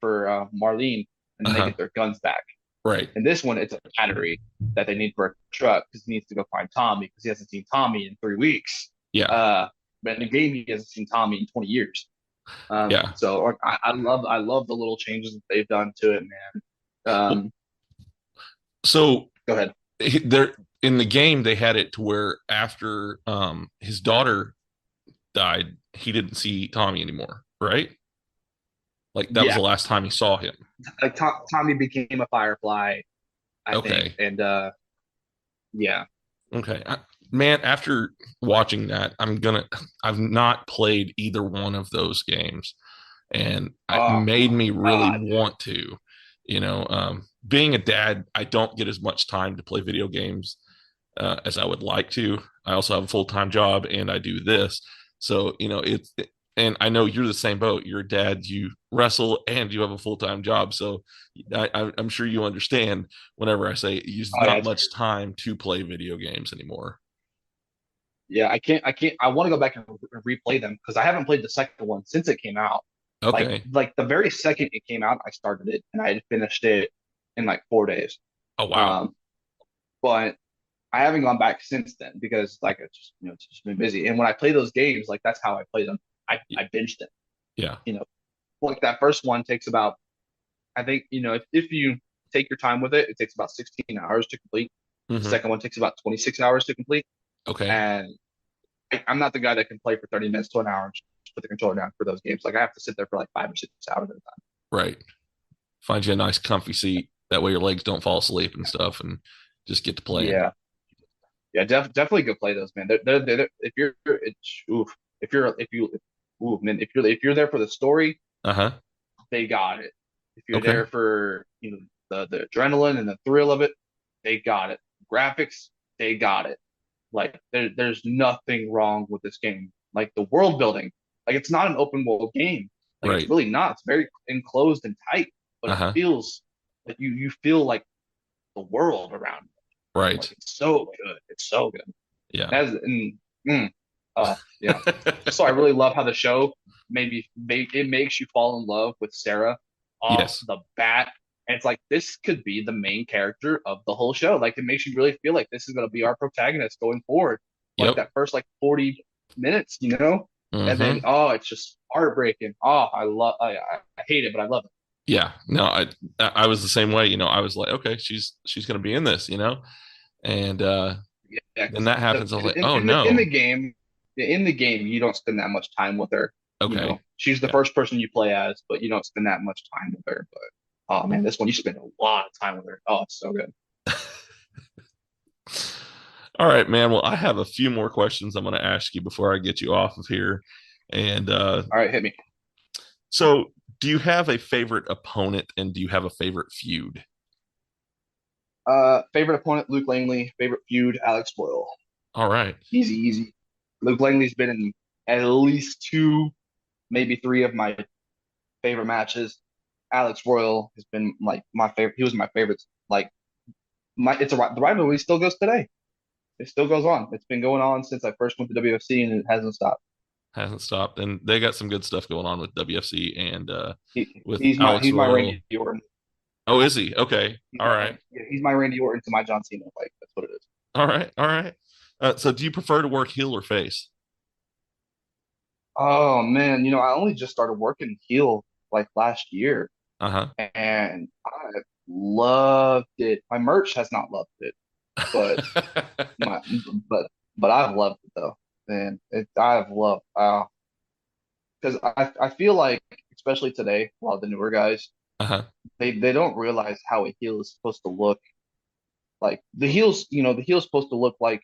for Marlene, and then they uh-huh, get their guns back. right, In this one, it's a battery that they need for a truck because he needs to go find Tommy because he hasn't seen Tommy in 3 weeks. yeah, Uh, but in the game, he hasn't seen Tommy in 20 years. yeah. So like, I love the little changes that they've done to it, man. Well, Um, so Go ahead. there in the game they had it to where after his daughter died, he didn't see Tommy anymore, right? Like that was the Yeah, last time he saw him. like Tommy became a Firefly, I think, Okay. and yeah. Okay. Man, after watching that, I've not played either one of those games, and it Oh made my me really God. want to. Being a dad, I don't get as much time to play video games as I would like to. I also have a full-time job and I do this. So, and I know you're the same boat. You're a dad, you wrestle, and you have a full-time job. So I'm sure you understand whenever I say there's Oh yeah, not much time to play video games anymore. yeah. I want to go back and replay them because I haven't played the second one since it came out. Like Okay. like the very second it came out, I started it and I had finished it in like 4 days. Oh, wow. Um, but I haven't gone back since then because like it's just been busy. And when I play those games, like that's how I play them. I binged them. Yeah. You know, like that first one takes about, I think, if you take your time with it, it takes about 16 hours to complete. The Hmm. second one takes about 26 hours to complete. Okay. And I'm not the guy that can play for 30 minutes to an hour and just put the controller down for those games. Like I have to sit there for like 5 or 6 hours at a time. Right. Find you a nice comfy seat. That way your legs don't fall asleep and stuff and just get to playing. Yeah, yeah, definitely go play those, man. If you're it's oof, if you ooh, man, if you're there for the story, Uh-huh. they got it. If you're Okay. there for the adrenaline and the thrill of it, they got it. Graphics, they got it. Like there's nothing wrong with this game. Like the world building, like it's not an open world game. Like it's Right. really not. It's very enclosed and tight, but it Uh-huh. feels like you feel like the world around you. Right. Like it's so good. It's so good. Yeah. As oh yeah. So I really love how the show it makes you fall in love with Sarah off Yes. the bat. And it's like this could be the main character of the whole show. Like it makes you really feel like this is gonna be our protagonist going forward. Like Yep. that first like 40 minutes, And then Hmm. it's just heartbreaking. Oh, I hate it, but I love it. Yeah. No, I was the same way. I was like, okay, she's gonna be in this, and Yeah, then because that happens. I was like, in, oh in the no. game, you don't spend that much time with her. Okay. She's the Yeah. first person you play as, but you don't spend that much time with her. But oh man, this one you spend a lot of time with her. Oh, it's so good. All right, man. Well, I have a few more questions I'm going to ask you before I get you off of here. And All right, hit me. so, do you have a favorite opponent and do you have a favorite feud? Favorite opponent, Luke Langley. Favorite feud, Alex Boyle. All right. Easy, easy. Luke Langley's been in at least two, maybe three of my favorite matches. Alex Royal has been like my favorite. He was my favorite. Like the rivalry still goes today. It still goes on. It's been going on since I first went to WFC and it hasn't stopped. Hasn't stopped. And they got some good stuff going on with WFC and with He's my Alex Royal. Randy Orton. Oh, is he? Okay. All right. He's my Randy Orton to my John Cena. Like that's what it is. All right. All right. So, do you prefer to work heel or face? Oh man, I only just started working heel like last year, Uh and I loved it. My merch has not loved it, but huh. my but I've loved it though, man. I've loved because I feel like especially today, a lot of the newer guys Uh huh. they don't realize how a heel is supposed to look. Like the heel's supposed to look like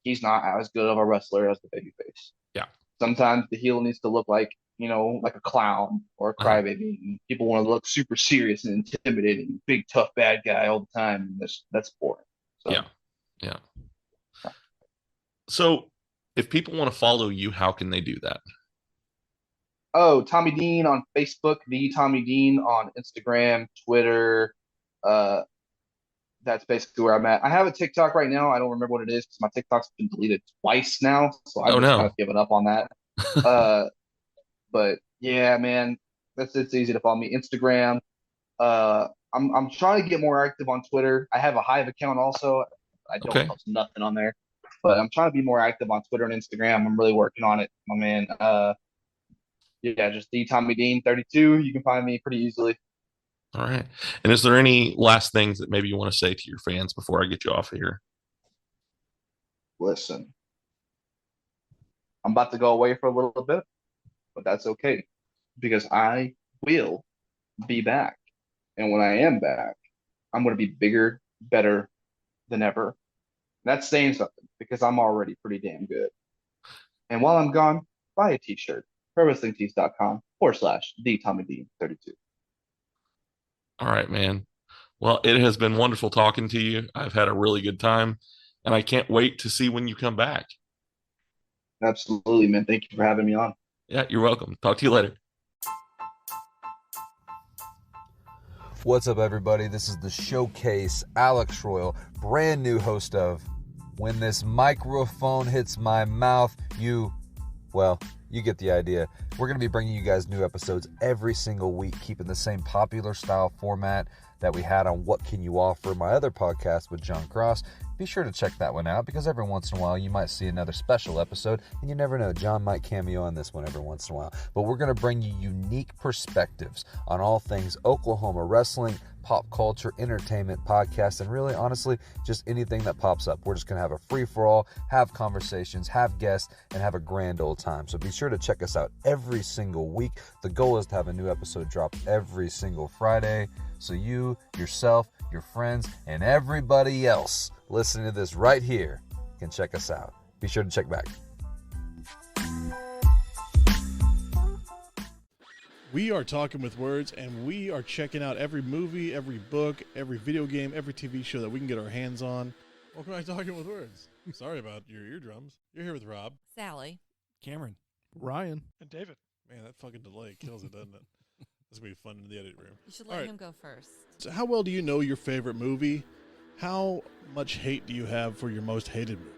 he's not as good of a wrestler as the babyface. Yeah. Sometimes the heel needs to look like like a clown or a crybaby. And people want to look super serious and intimidating, big tough bad guy all the time. That's boring. So. Yeah. So, if people want to follow you, how can they do that? Oh, Tommy Dean on Facebook, the Tommy Dean on Instagram, Twitter. That's basically where I'm at. I have a TikTok right now. I don't remember what it is because my TikTok's been deleted twice now, so I've just kind of given up on that. But yeah, man, it's easy to follow me. Instagram. I'm trying to get more active on Twitter. I have a Hive account also. I don't post nothing on there, but I'm trying to be more active on Twitter and Instagram. I'm really working on it, my man. Yeah, just the Tommy Dean 32. You can find me pretty easily. All right. And is there any last things that maybe you want to say to your fans before I get you off of here? Listen, I'm about to go away for a little bit, but that's okay because I will be back. And when I am back, I'm going to be bigger, better than ever. That's saying something because I'm already pretty damn good. And while I'm gone, buy a t-shirt. ProWrestlingTees.com/TheTommyD32. All right, man. Well, it has been wonderful talking to you. I've had a really good time, and I can't wait to see when you come back. Absolutely, man. Thank you for having me on. Yeah, you're welcome. Talk to you later. What's up, everybody? This is the Showcase, Alex Royal, brand new host of When This Microphone Hits My Mouth. You get the idea. We're going to be bringing you guys new episodes every single week, keeping the same popular style format that we had on What Can You Offer, my other podcast with John Cross. Be sure to check that one out because every once in a while you might see another special episode, and you never know, John might cameo on this one every once in a while. But we're going to bring you unique perspectives on all things Oklahoma wrestling, pop culture, entertainment, podcast, and really, honestly, just anything that pops up. We're just going to have a free-for-all, have conversations, have guests, and have a grand old time. So be sure to check us out every single week. The goal is to have a new episode drop every single Friday, so you, yourself, your friends, and everybody else listening to this right here can check us out. Be sure to check back. We are Talking with Words, and we are checking out every movie, every book, every video game, every TV show that we can get our hands on. Welcome back to Talking with Words. Sorry about your eardrums. You're here with Rob, Sally, Cameron, Ryan, and David. Man, that fucking delay kills it, doesn't it? This will be fun in the edit room. You should let him go first. So how well do you know your favorite movie? How much hate do you have for your most hated movie?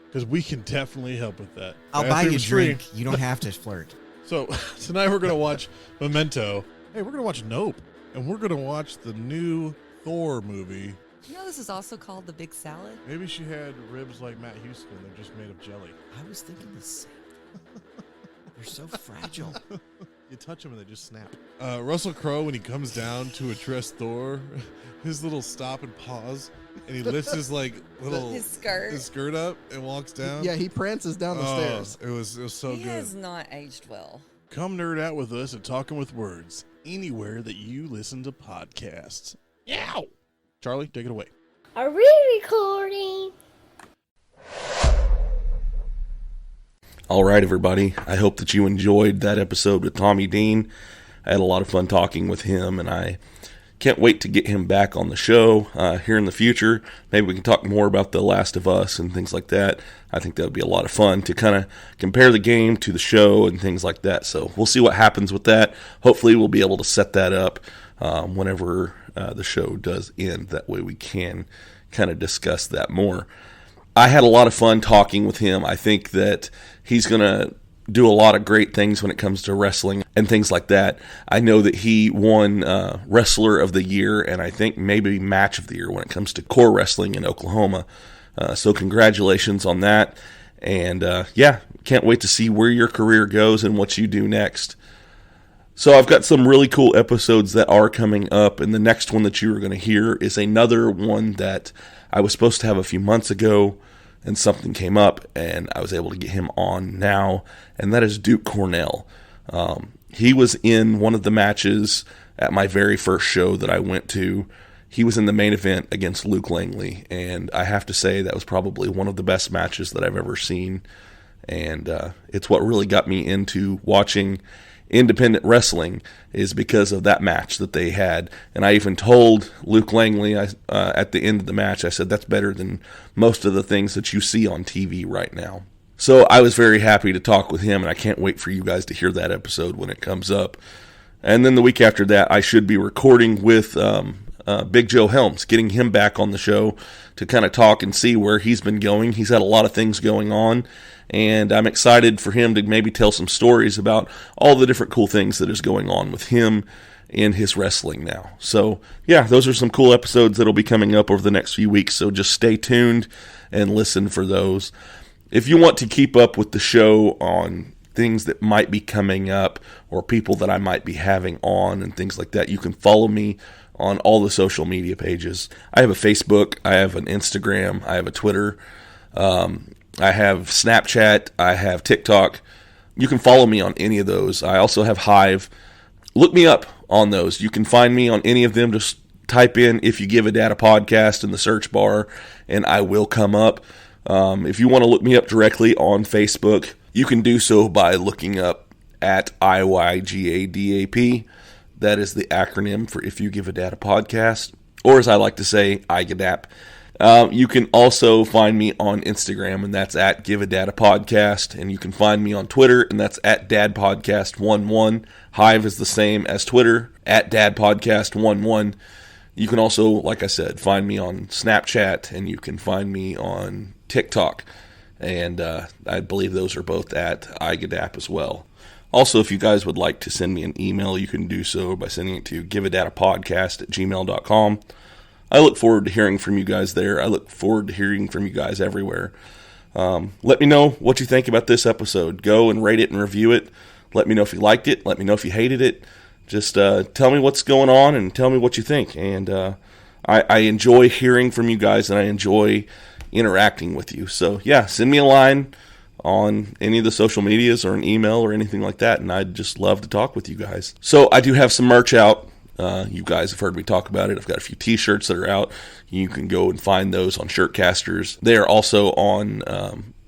Because we can definitely help with that. I'll buy you a drink. You don't have to flirt. So tonight we're going to watch Memento. Hey, we're going to watch Nope. And we're going to watch the new Thor movie. You know this is also called The Big Salad? Maybe she had ribs like Matt Houston. They're just made of jelly. I was thinking the same. They're so fragile. You touch them and they just snap. Russell Crowe, when he comes down to address Thor, his little stop and pause, and he lifts his his skirt up and walks down. Yeah, he prances down the stairs. It was so good. He has not aged well. Come nerd out with us at Talking with Words anywhere that you listen to podcasts. Yow! Charlie, take it away. Are we recording? All right, everybody. I hope that you enjoyed that episode with Tommy Dean. I had a lot of fun talking with him, and I can't wait to get him back on the show here in the future. Maybe we can talk more about The Last of Us and things like that. I think that would be a lot of fun to kind of compare the game to the show and things like that. So we'll see what happens with that. Hopefully we'll be able to set that up whenever the show does end. That way we can kind of discuss that more. I had a lot of fun talking with him. I think that he's going to do a lot of great things when it comes to wrestling and things like that. I know that he won Wrestler of the Year and I think maybe Match of the Year when it comes to core wrestling in Oklahoma. So congratulations on that. And can't wait to see where your career goes and what you do next. So I've got some really cool episodes that are coming up, and the next one that you are going to hear is another one that I was supposed to have a few months ago, and something came up, and I was able to get him on now, and that is Duke Cornell. He was in one of the matches at my very first show that I went to. He was in the main event against Luke Langley, and I have to say that was probably one of the best matches that I've ever seen, and it's what really got me into watching independent wrestling is because of that match that they had. And I even told Luke Langley at the end of the match, I said, that's better than most of the things that you see on TV right now. So I was very happy to talk with him, and I can't wait for you guys to hear that episode when it comes up. And then the week after that, I should be recording with Big Joe Helms, getting him back on the show to kind of talk and see where he's been going. He's had a lot of things going on, and I'm excited for him to maybe tell some stories about all the different cool things that is going on with him in his wrestling now. So, yeah, those are some cool episodes that will be coming up over the next few weeks, so just stay tuned and listen for those. If you want to keep up with the show on things that might be coming up or people that I might be having on and things like that, you can follow me on all the social media pages. I have a Facebook, I have an Instagram, I have a Twitter, I have Snapchat, I have TikTok. You can follow me on any of those. I also have Hive. Look me up on those. You can find me on any of them. Just type in If You Give a Data Podcast in the search bar, and I will come up. If you want to look me up directly on Facebook, you can do so by looking up at IYGADAP. That is the acronym for If You Give a Data Podcast, or as I like to say, IGADAP. You can also find me on Instagram, and that's at Give a Data Podcast, and you can find me on Twitter, and that's at DadPodcast11. Hive is the same as Twitter, at DadPodcast11. You can also, like I said, find me on Snapchat, and you can find me on TikTok, and I believe those are both at IGADAP as well. Also, if you guys would like to send me an email, you can do so by sending it to giveadatapodcast@gmail.com. I look forward to hearing from you guys there. I look forward to hearing from you guys everywhere. Let me know what you think about this episode. Go and rate it and review it. Let me know if you liked it. Let me know if you hated it. Just tell me what's going on and tell me what you think. And I enjoy hearing from you guys, and I enjoy interacting with you. So, yeah, send me a line on any of the social medias or an email or anything like that, and I'd just love to talk with you guys. So I do have some merch out. You guys have heard me talk about it. I've got a few t-shirts that are out. You can go and find those on Shirtcasters. They are also on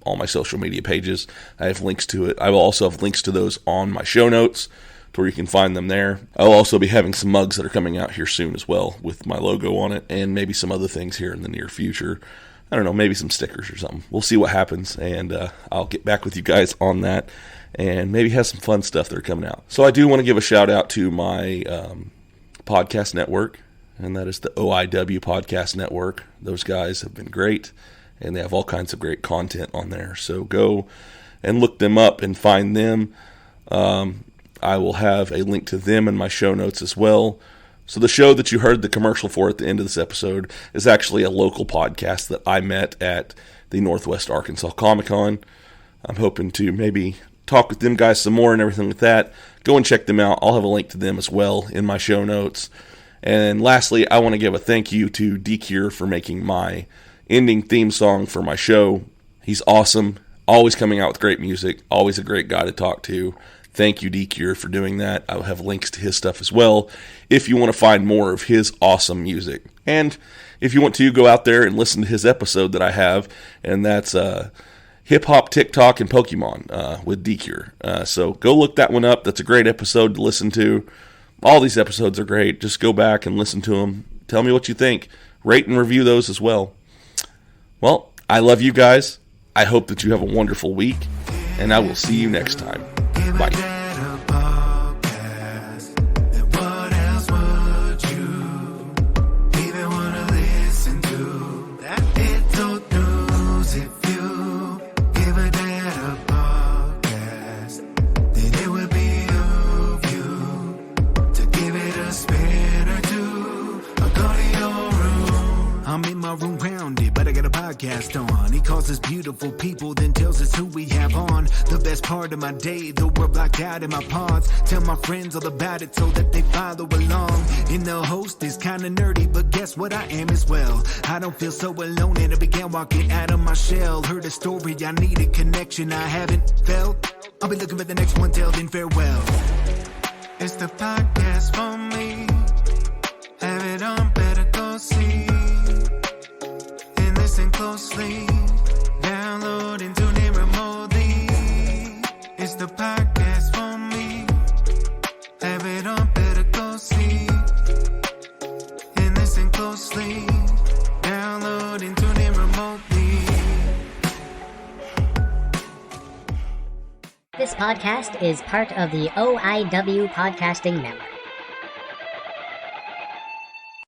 all my social media pages. I have links to it. I will also have links to those on my show notes to where you can find them there. I'll also be having some mugs that are coming out here soon as well with my logo on it, and maybe some other things here in the near future. I don't know, maybe some stickers or something. We'll see what happens, and I'll get back with you guys on that and maybe have some fun stuff that are coming out. So I do want to give a shout out to my podcast network, and that is the OIW Podcast Network. Those guys have been great, and they have all kinds of great content on there. So go and look them up and find them. I will have a link to them in my show notes as well. So the show that you heard the commercial for at the end of this episode is actually a local podcast that I met at the Northwest Arkansas Comic-Con. I'm hoping to maybe talk with them guys some more and everything like that. Go and check them out. I'll have a link to them as well in my show notes. And lastly, I want to give a thank you to D-Cure for making my ending theme song for my show. He's awesome. Always coming out with great music. Always a great guy to talk to. Thank you, D-Cure, for doing that. I'll have links to his stuff as well if you want to find more of his awesome music. And if you want to, go out there and listen to his episode that I have, and that's Hip Hop, TikTok, and Pokemon with D-Cure. So go look that one up. That's a great episode to listen to. All these episodes are great. Just go back and listen to them. Tell me what you think. Rate and review those as well. Well, I love you guys. I hope that you have a wonderful week, and I will see you next time. Bye. On. He calls us beautiful people, then tells us who we have on. The best part of my day, though we're blocked out in my pods. Tell my friends all about it so that they follow along. And the host is kinda nerdy, but guess what, I am as well. I don't feel so alone, and I began walking out of my shell. Heard a story, I need a connection I haven't felt. I'll be looking for the next one, till then farewell. It's the podcast for me. Have it on, better go see. Listen closely, download and tune in remotely. It's the podcast for me. closely. Download and tune in remotely. This podcast is part of the OIW Podcasting Network.